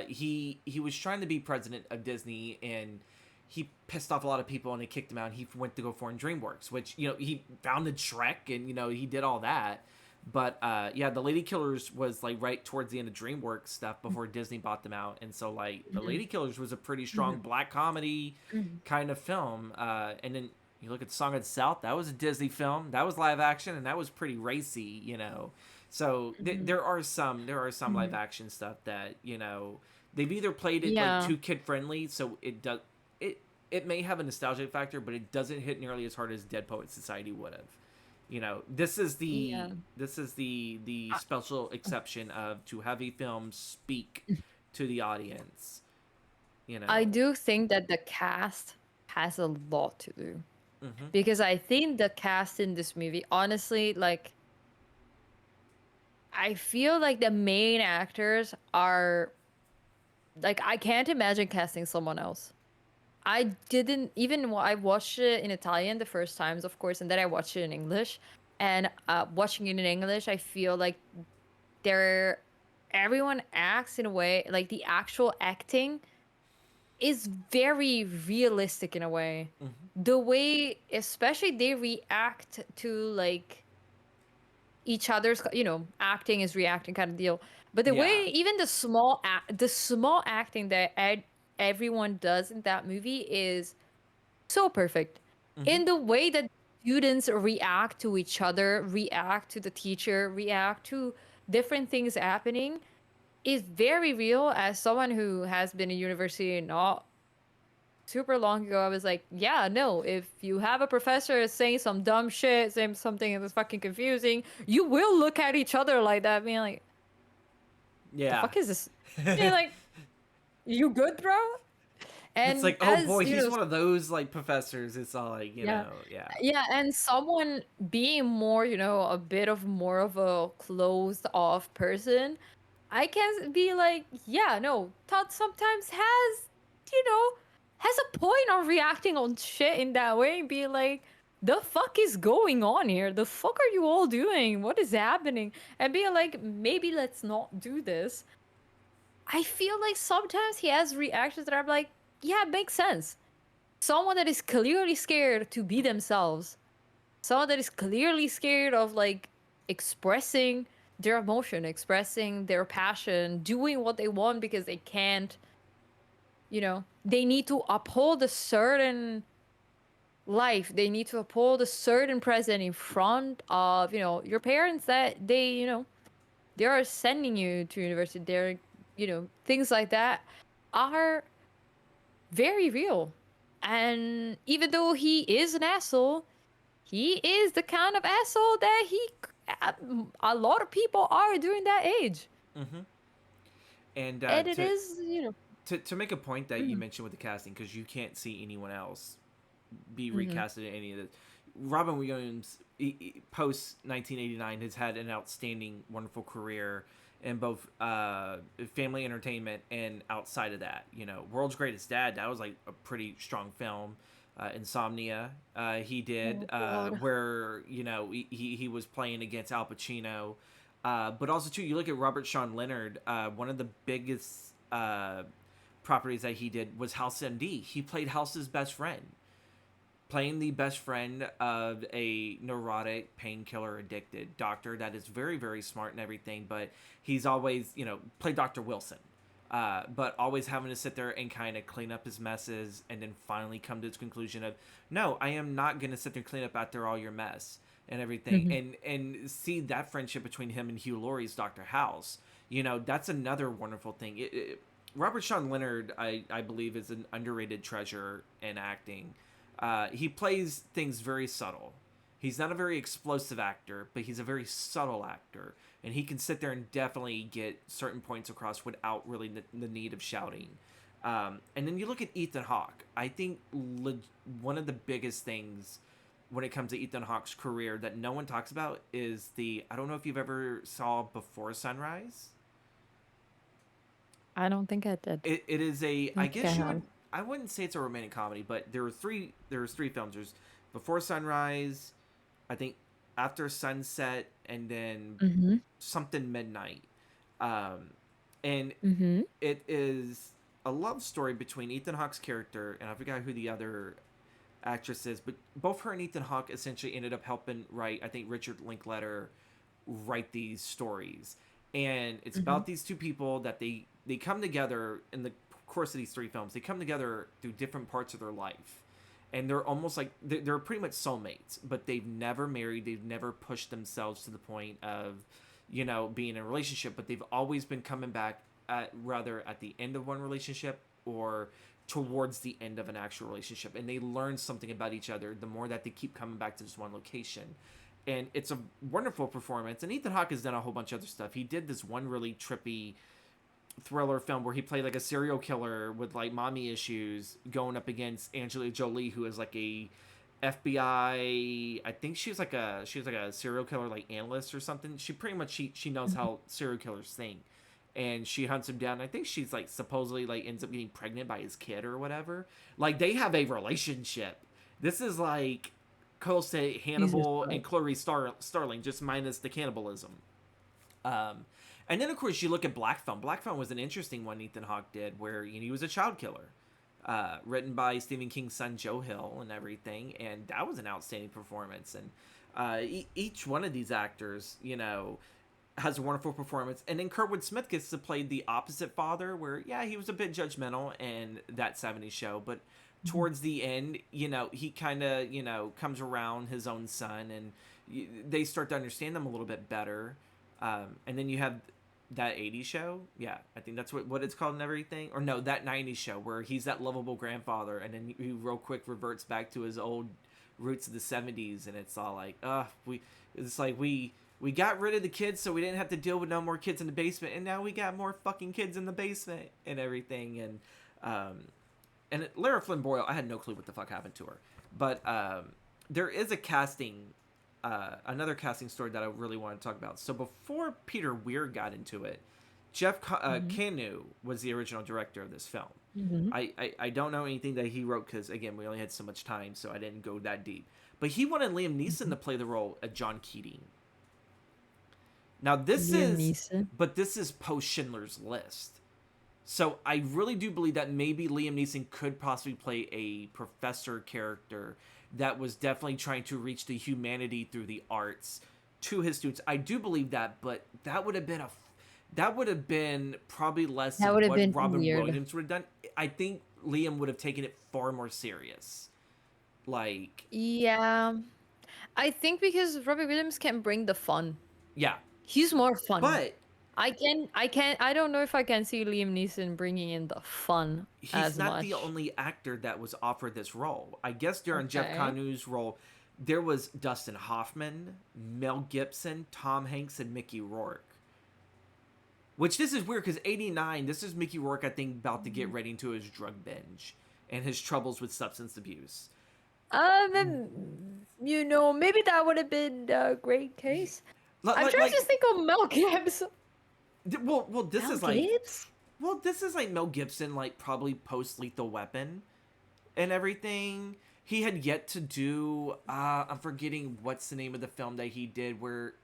he was trying to be president of Disney, and he pissed off a lot of people and they kicked him out, and he went to go form DreamWorks, which he founded Shrek, and he did all that. But yeah, the Lady Killers was like right towards the end of DreamWorks stuff before Disney bought them out, and so like the Mhm, Lady Killers was a pretty strong mhm, black comedy mhm, kind of film. And then you look at the Song of the South, that was a Disney film, that was live action, and that was pretty racy. So mhm, there are some live mhm. action stuff that they've either played it like Yeah, too kid friendly, so it may have a nostalgia factor, but it doesn't hit nearly as hard as Dead Poet Society would have. This is the yeah. this is the I, special exception of to have a film speak to the audience. You I know. do think that the cast has a lot to do Hmm. because I think the cast in this movie, honestly, like I feel like the main actors are like I can't imagine casting someone else. I didn't even I watched it in Italian the first times, of course, and then I watched it in English. And watching it in English, I feel like they're everyone acts in a way like the actual acting is very realistic in a way. Hmm. The way, especially they react to like each other's, acting is reacting kind of deal. But the Yeah. way even the small acting that everyone does in that movie is so perfect Hmm. in the way that students react to each other, react to the teacher, react to different things happening is very real. As someone who has been in university not super long ago, I was like, yeah, no, if you have a professor saying some dumb shit, saying something that's fucking confusing, you will look at each other like that, being like, the Yeah. fuck is this? Being like, you good, bro? It's And like, oh as boy, he's one of those like professors. It's all like, yeah. yeah. Yeah, and someone being more, a bit of more of a closed off person, I can be like, yeah, no, Todd sometimes you know, has a point on reacting on shit in that way and be like, the fuck is going on here? The fuck are you all doing? What is happening? And being like, maybe let's not do this. I feel like sometimes he has reactions that I'm like, yeah, it makes sense. Someone that is clearly scared to be themselves, someone that is clearly scared of like expressing their emotion, expressing their passion, doing what they want because they can't, they need to uphold a certain life. They need to uphold a certain present in front of, your parents that they are sending you to university. They're, things like that are very real. And even though he is an asshole, he is the kind of asshole that a lot of people are during that age. Hmm. And And it is, to make a point that you mhm, mentioned with the casting, because you can't see anyone else be mhm, recasted in any of this. Robin Williams, post 1989, has had an outstanding, wonderful career in both family entertainment and outside of that. World's Greatest Dad, that was like a pretty strong film. Insomnia, he did, oh god. where he was playing against Al Pacino. But also too, you look at Robert Sean Leonard. One of the biggest properties that he did was House MD. He played House's best friend, playing the best friend of a neurotic, painkiller addicted doctor that is very, very smart and everything, but he's always, played Dr. Wilson. But always having to sit there and kind of clean up his messes and then finally come to his conclusion of, no, I am not going to sit there and clean up after all your mess and everything. Mhm. And see that friendship between him and Hugh Laurie's Dr. House. That's another wonderful thing. Robert Sean Leonard, I believe, is an underrated treasure in acting. He plays things very subtle. He's not a very explosive actor, but he's a very subtle actor, and he can sit there and definitely get certain points across without really the need of shouting. And then you look at Ethan Hawke. I think one of the biggest things when it comes to Ethan Hawke's career that no one talks about is I don't know if you've ever saw Before Sunrise. I don't think I did. It is I Don't think I guess have. I wouldn't say it's a romantic comedy, but there was three films. There's Before Sunrise, I think After Sunset, and then Mm-hmm. something Midnight. Um, and Mm-hmm. it is a love story between Ethan Hawke's character, and I forgot who the other actress is, but both her and Ethan Hawke essentially ended up helping write, I think, Richard Linklater write these stories. And it's Mm-hmm. about these two people that they come together in the course of these three films. They come together through different parts of their life, and they're almost like they're pretty much soulmates, but they've never married. They've never pushed themselves to the point of being in a relationship, but they've always been coming back rather at the end of one relationship or towards the end of an actual relationship, and they learn something about each other the more that they keep coming back to this one location. And it's a wonderful performance. And Ethan Hawke has done a whole bunch of other stuff. He did this one really trippy thriller film where he played like a serial killer with like mommy issues going up against Angelina Jolie, who is like a FBI. I think she was like a serial killer like analyst or something. She pretty much she knows how serial killers think, and she hunts him down. I think she's like supposedly like ends up getting pregnant by his kid or whatever. Like they have a relationship. This is like Cole say Jesus Hannibal and Christ. Starling, just minus the cannibalism. Um, and then of course you look at Black Phone. Black Phone was an interesting one Ethan Hawke did, where he was a child killer, written by Stephen King's son Joe Hill and everything, and that was an outstanding performance. And each one of these actors, has a wonderful performance. And then Kurtwood Smith gets to play the opposite father, where he was a bit judgmental in that '70s show, but Mhm. towards the end, he kind of comes around his own son, and they start to understand them a little bit better. And then you have that '80s show, I think that's what it's called and everything, or no, that '90s show where he's that lovable grandfather, and then he real quick reverts back to his old roots of the '70s, and it's all like, we got rid of the kids so we didn't have to deal with no more kids in the basement, and now we got more fucking kids in the basement and everything. And Lara Flynn Boyle, I had no clue what the fuck happened to her, but there is another casting story that I really want to talk about. So before Peter Weir got into it, Jeff Mhm. Kanu was the original director of this film. Mhm. I don't know anything that he wrote because, again, we only had so much time, so I didn't go that deep. But he wanted Liam Neeson Mhm. to play the role of John Keating. Now Liam Neeson. this is post Schindler's List. So I really do believe that maybe Liam Neeson could possibly play a professor character that was definitely trying to reach the humanity through the arts to his students. I do believe that, but that would have been probably less That of would have what been Robin weird. Williams would have done. I think Liam would have taken it far more serious. Like, Yeah. I think because Robbie Williams can bring the fun. yeah, He's more fun. but I don't know if I can see Liam Neeson bringing in the fun he's as not the much. only actor that was offered this role. I guess during Jeff Okay. Kanu's role, there was Dustin Hoffman, Mel Gibson, Tom Hanks, and Mickey Rourke. Which this is weird because '89, this is Mickey Rourke, I think, about to get ready into his drug binge and his troubles with substance abuse. Then maybe that would have been a great case. I'm Like, trying like, to think of Mel Gibson. well, this Mel is like, Gibbs? this is like Mel Gibson, like probably post Lethal Weapon and everything. He had yet to do. I'm forgetting what's the name of the film that he did where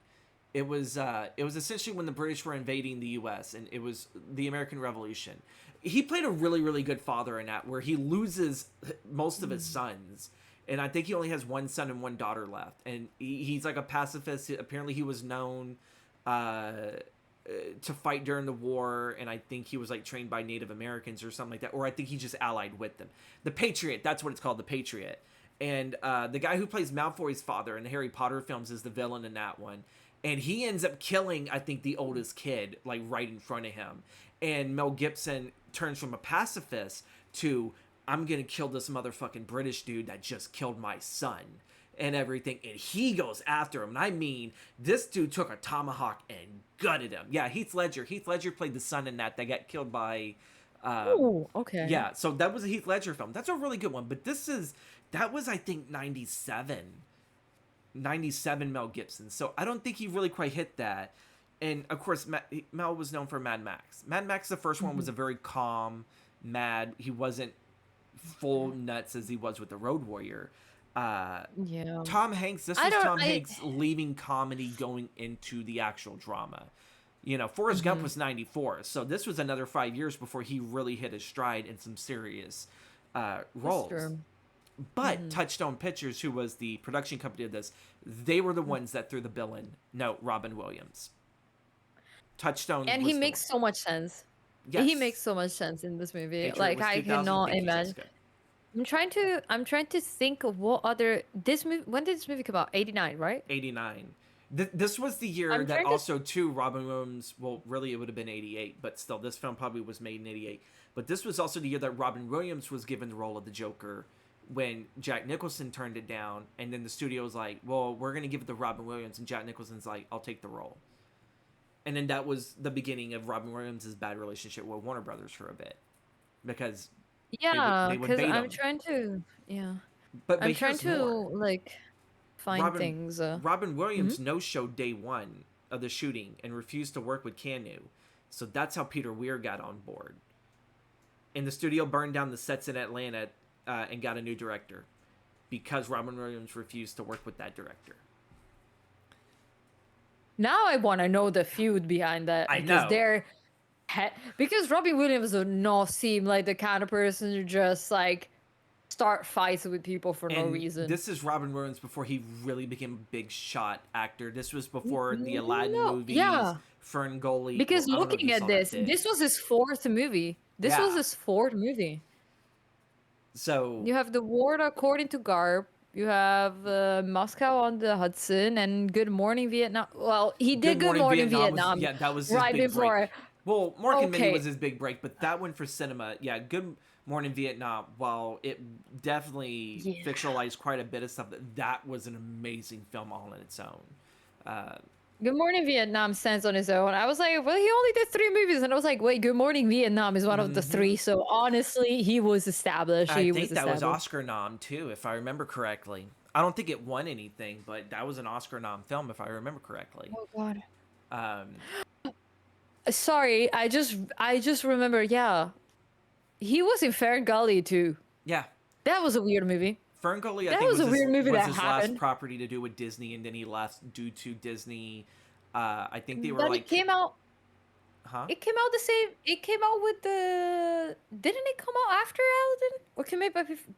It was essentially when the British were invading the U.S. and it was the American Revolution. He played a really really good father in that, where he loses most of his sons, and I think he only has one son and one daughter left. And he's like a pacifist. Apparently, he was known to fight during the war, and I think he was like trained by Native Americans or something like that, or I think he just allied with them. The Patriot, that's what it's called, the Patriot. And the guy who plays Malfoy's father in the Harry Potter films is the villain in that one. And he ends up killing, I think, the oldest kid, like right in front of him. And Mel Gibson turns from a pacifist to, I'm gonna kill this motherfucking British dude that just killed my son and everything. And he goes after him. And I mean, this dude took a tomahawk and gutted him. Yeah, Heath Ledger. Heath Ledger played the son in that got killed by. Oh, okay. Yeah, so that was a Heath Ledger film. That's a really good one. But that was, I think, 97 Mel Gibson. So I don't think he really quite hit that. And of course, Mel was known for Mad Max. Mad Max, the first one, was a very calm, mad. He wasn't full nuts as he was with the Road Warrior. Yeah. Tom Hanks. This was Tom Hanks leaving comedy, going into the actual drama. Forrest Gump was 94, so this was another 5 years before he really hit his stride in some serious roles. But Touchstone Pictures, who was the production company of this, they were the ones that threw the bill in. No, Robin Williams. Touchstone, and he makes so much sense. Yes. He makes so much sense in this movie. Patriot, like, I cannot imagine. I'm trying to think of what other this movie. When did this movie come out? 89, right? 89. This was the year that also too Robin Williams. Well, really, it would have been 88, but still, this film probably was made in 88. But this was also the year that Robin Williams was given the role of the Joker, when Jack Nicholson turned it down, and then the studio was like, "Well, we're gonna give it to Robin Williams," and Jack Nicholson's like, "I'll take the role." And then that was the beginning of Robin Williams' bad relationship with Warner Brothers for a bit, because because I'm trying to but I'm trying to like find things. Robin Williams no-showed day one of the shooting and refused to work with Keanu, so that's how Peter Weir got on board. And the studio burned down the sets in Atlanta and got a new director because Robin Williams refused to work with that director. Now I want to know the feud behind that. I know. Because Robin Williams does not seem like the kind of person who just like start fights with people for no reason. This is Robin Williams before he really became a big shot actor. This was before the Aladdin movies, Ferngully. Because looking at this was his fourth movie. This was his fourth movie. So you have The Ward According to Garp. You have Moscow on the Hudson and Good Morning Vietnam. Well, he did Good Morning Vietnam. That was his right big before. Break. Well, Mork and Mindy was his big break, but that one for cinema, Good Morning Vietnam, while it definitely fictionalized quite a bit of stuff, that was an amazing film all on its own. Good Morning Vietnam stands on his own. I was like, well, he only did 3 movies, and I was like, wait, Good Morning Vietnam is one of the 3. So honestly, he was established. I think that was Oscar nom too, if I remember correctly. I don't think it won anything, but that was an Oscar nom film, if I remember correctly. Oh God. Sorry, I just remember. Yeah, he was in Ferngully too. Yeah, that was a weird movie. Ferngully, I think, was a weird movie was his last property to do with Disney, and then he left due to Disney. I think they were but like. It came out. Huh? It came out the same. It came out with the. Didn't it come out after Aladdin? Or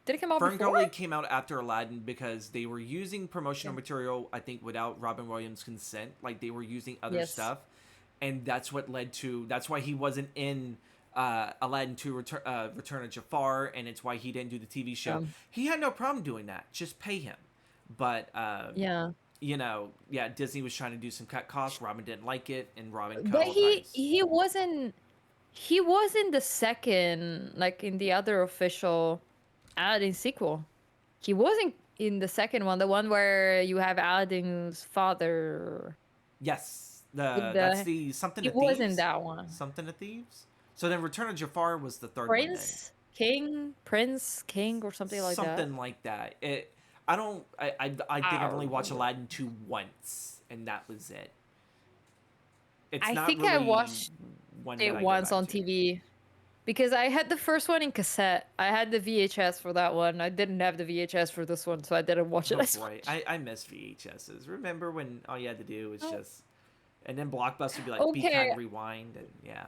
did it come out before? Ferngully came out after Aladdin because they were using promotional material, I think, without Robin Williams' consent. Like, they were using other stuff, and that's what led to. That's why he wasn't in. Aladdin 2 Return of Jafar, and it's why he didn't do the TV show. He had no problem doing that. Just pay him. But Disney was trying to do some cut costs. Robin didn't like it, and Robin cut all he wasn't the second, like in the other official Aladdin sequel. He wasn't in the second one, the one where you have Aladdin's father. Yes. That's the Something to Thieves. He wasn't that one. Something to Thieves? So then Return of Jafar was the third Prince, King, or something like that. Something like that. I think I've only watched Aladdin 2 once, and that was it. I watched it once on TV. Because I had the first one in cassette. I had the VHS for that one. I didn't have the VHS for this one, so I didn't watch it. I miss VHSs. Remember when all you had to do was just And then Blockbuster would be like, be Okay, kind, rewind, and yeah,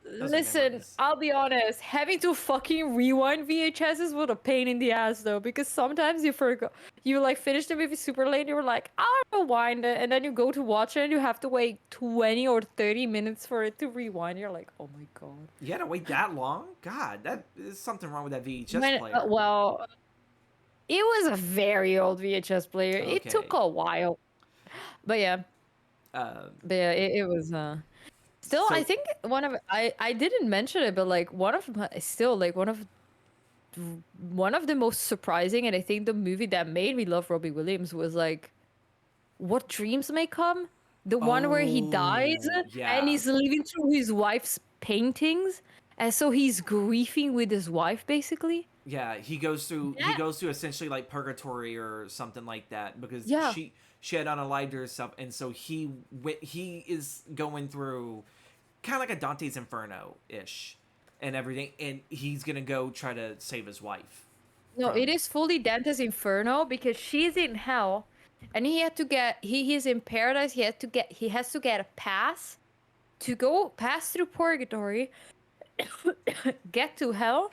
those are listen, memories. I'll be honest. Having to fucking rewind VHSs was a pain in the ass though, because sometimes you forgot, you like finish the movie super late, and you were like, I'll rewind it, and then you go to watch it, and you have to wait 20 or 30 minutes for it to rewind. You're like, oh my god. You had to wait that long? God, that is something wrong with that VHS When player. well, it was a very old VHS player. It took Okay. a while, but yeah, Uh, it was still. I so think I didn't mention it, but like one of my still like one of the most surprising, and I think the movie that made me love Robbie Williams was like What Dreams May Come, the one where he dies oh and yeah, he's living through his wife's paintings, and so he's grieving with his wife basically. yeah. He That goes through essentially like purgatory or something like that because yeah. she had unalived herself, and so he is going through kind of like a Dante's Inferno ish and everything, and he's gonna go try to save his wife No, from. it is fully Dante's Inferno because she's in hell, and he had to get he's in paradise. He has to get a pass to go pass through purgatory, get to hell,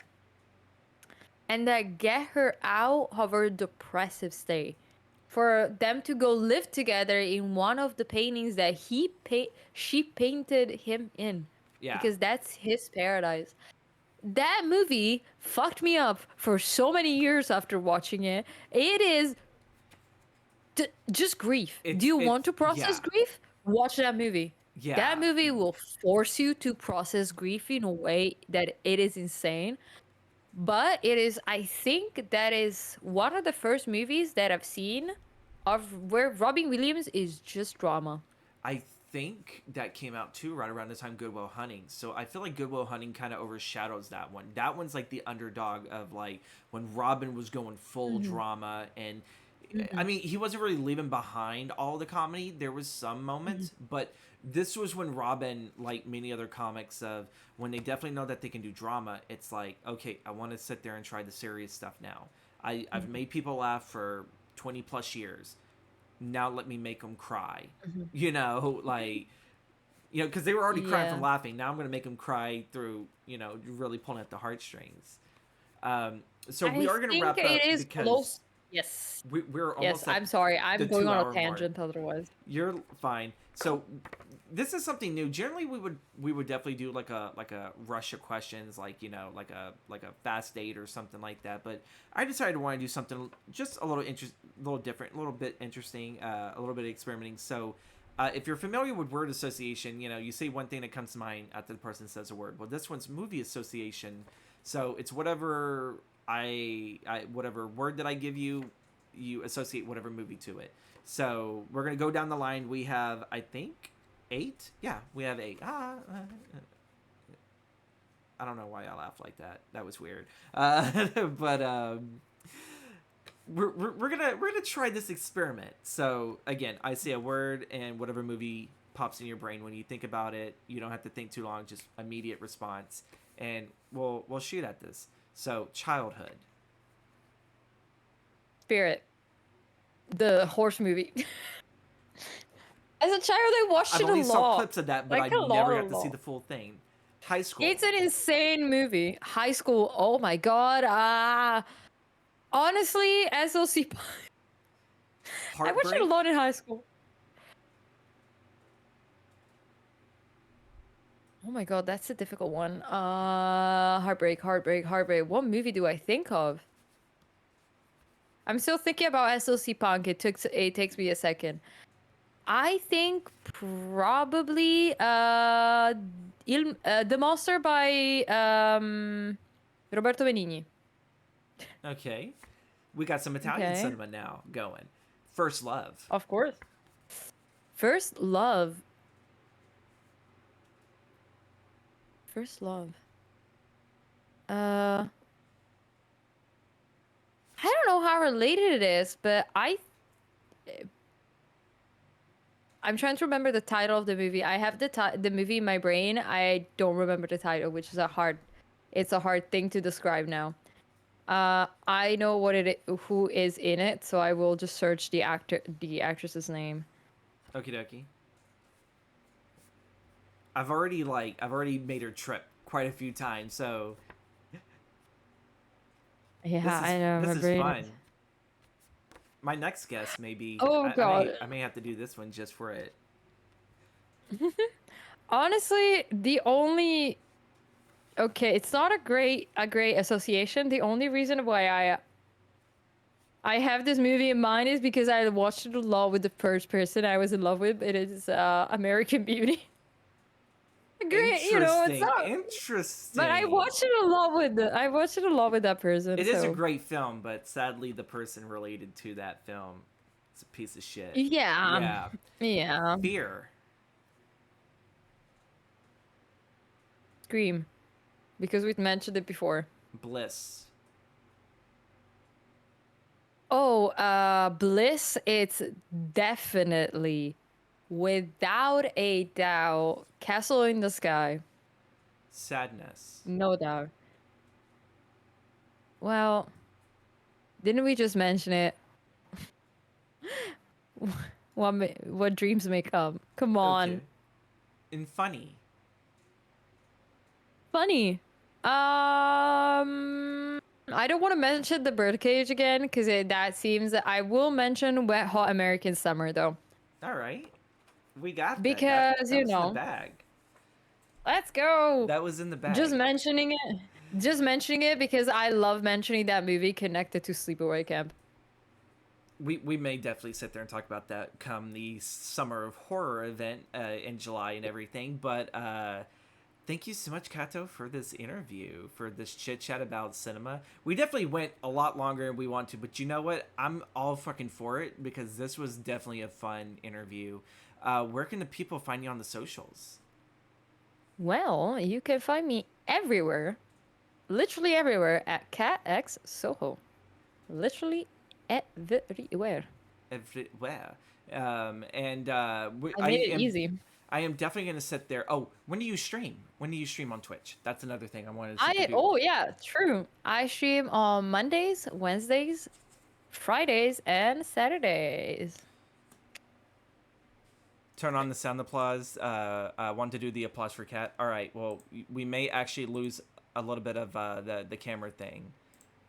and then get her out of her depressive state. For them to go live together in one of the paintings that she painted him in, Yeah, because that's his paradise. That movie fucked me up for so many years after watching it. It is just grief. Do you want it's to process yeah, grief? Watch that movie. That yeah. movie will force you to process grief in a way that it is insane. But it is, I think, that is one of the first movies that I've seen of where Robin Williams is just drama. I think that came out too right around the time Goodwill Hunting. So I feel like Goodwill Hunting kind of overshadows that one. That one's like the underdog of like when Robin was going full Hmm. drama, and I Hmm. mean he wasn't really leaving behind all the comedy. There was some Hmm. moments, but this was when Robin, like many other comics, of when they definitely know that they can do drama. It's like, okay, I want to sit there and try the serious stuff now. I've Hmm. made people laugh for 20 plus years. Now let me make them cry. Hmm. Like, because they were already crying from Yeah. laughing. Now I'm going to make them cry through, really pulling at the heartstrings. So we I are going to think wrap it up is because close. Yes. we're Yes, almost at I'm sorry. the I'm going two on a hour mark. tangent otherwise. You're fine. So this is something new. Generally, we would definitely do like a rush of questions, like like a fast date or something like that. But I decided to want to do something just a little different, a little bit interesting, a little bit experimenting. So. If you're familiar with word association, you say one thing that comes to mind after the person says a word. Well, this one's movie association, so it's whatever whatever word that I give you, you associate whatever movie to it. So we're gonna go down the line. We have, I think, 8. Yeah, we have 8. I don't know why I laughed like that. That was weird. But we're gonna try this experiment. So again, I say a word, and whatever movie pops in your brain when you think about it. You don't have to think too long. Just immediate response, and we'll shoot at this. So childhood. Spirit, the horse movie. As a child, I watched I've it a only saw lot. clips of that, but I Like a never lot, a got to see lot. the full thing. High school. It's an insane movie. High school. Oh my god. Honestly, SLC. I watched it a Heartbreak. lot in high school. Oh my god, that's a difficult one. Heartbreak, heartbreak, heartbreak. What movie do I think of? I'm still thinking about SLC Punk. It takes me a second. I think probably The Monster by Roberto Benigni. Okay. We got some Italian Okay, cinema now going. First Love. of course. First Love. First Love. Uh, I don't know how related it is, but I'm trying to remember the title of the movie. I have the movie in my brain. I don't remember the title, which is it's a hard thing to describe now. I know who is in it, so I will just search the actress's name. Okie dokie. I've already made her trip quite a few times, so Yeah, I know. this My is brain is. fun. My next guest maybe Oh God. I may have to do this one just for it. Honestly, the only okay, it's not a great association. The only reason why I have this movie in mind is because I watched it a lot with the first person I was in love with. It is American Beauty. Great, it's Interesting, not. But interesting. I watched it a lot with that person. It is a So great film, but sadly, the person related to that film is a piece of shit. yeah, Yeah. yeah. Fear. Scream, because we've mentioned it before. Bliss. Oh, Bliss. It's definitely, without a doubt, Castle in the Sky. Sadness. No doubt. Well, didn't we just mention it? What dreams may come. Come on. Okay. And funny. Funny. I don't want to mention the birdcage again because that seems that I will mention Wet Hot American Summer though. All right. We got that. Because, That was in the bag. let's go. That was in the Just bag. mentioning it. Just mentioning it because I love mentioning that movie connected to Sleepaway Camp. We may definitely sit there and talk about that come the Summer of Horror event in July and everything. But thank you so much, Kato, for this interview, for this chit chat about cinema. We definitely went a lot longer than we want to, but you know what? I'm all fucking for it because this was definitely a fun interview. Where can the people find you on the socials? Well, you can find me everywhere. Literally everywhere at CatxSoho. Literally everywhere. Everywhere. And I made it easy. I am definitely going to sit there. Oh, when do you stream? When do you stream on Twitch? That's another thing I wanted to see. Oh yeah, true. I stream on Mondays, Wednesdays, Fridays, and Saturdays. Turn on the sound applause. I want to do the applause for Kat. All right. Well, we may actually lose a little bit of the camera thing.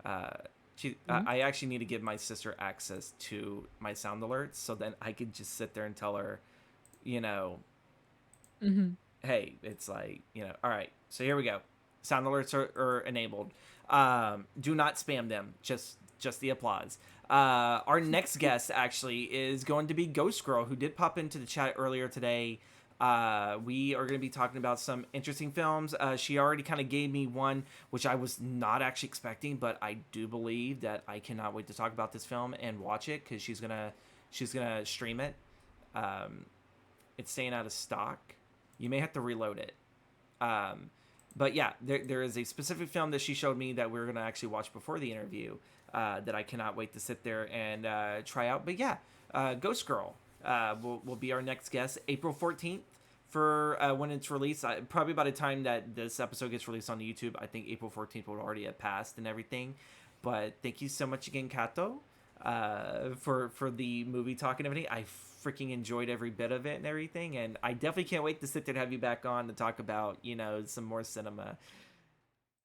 I actually need to give my sister access to my sound alerts, so then I could just sit there and tell her, you know, hey, it's like, all right. So here we go. Sound alerts are enabled. Do not spam them. Just the applause. Our next guest actually is going to be Ghost Girl, who did pop into the chat earlier today. We are going to be talking about some interesting films. She already kind of gave me one, which I was not actually expecting, but I do believe that I cannot wait to talk about this film and watch it because she's gonna stream it. It's staying out of stock. You may have to reload it. But yeah, there is a specific film that she showed me that we're gonna actually watch before the interview. That I cannot wait to sit there and try out. But yeah, Ghost Girl will be our next guest, April 14th for when it's released. Probably by the time that this episode gets released on YouTube, I think April 14th will already have passed and everything. But thank you so much again, Kato, for the movie talk and everything. I freaking enjoyed every bit of it and everything, and I definitely can't wait to sit there and have you back on to talk about some more cinema.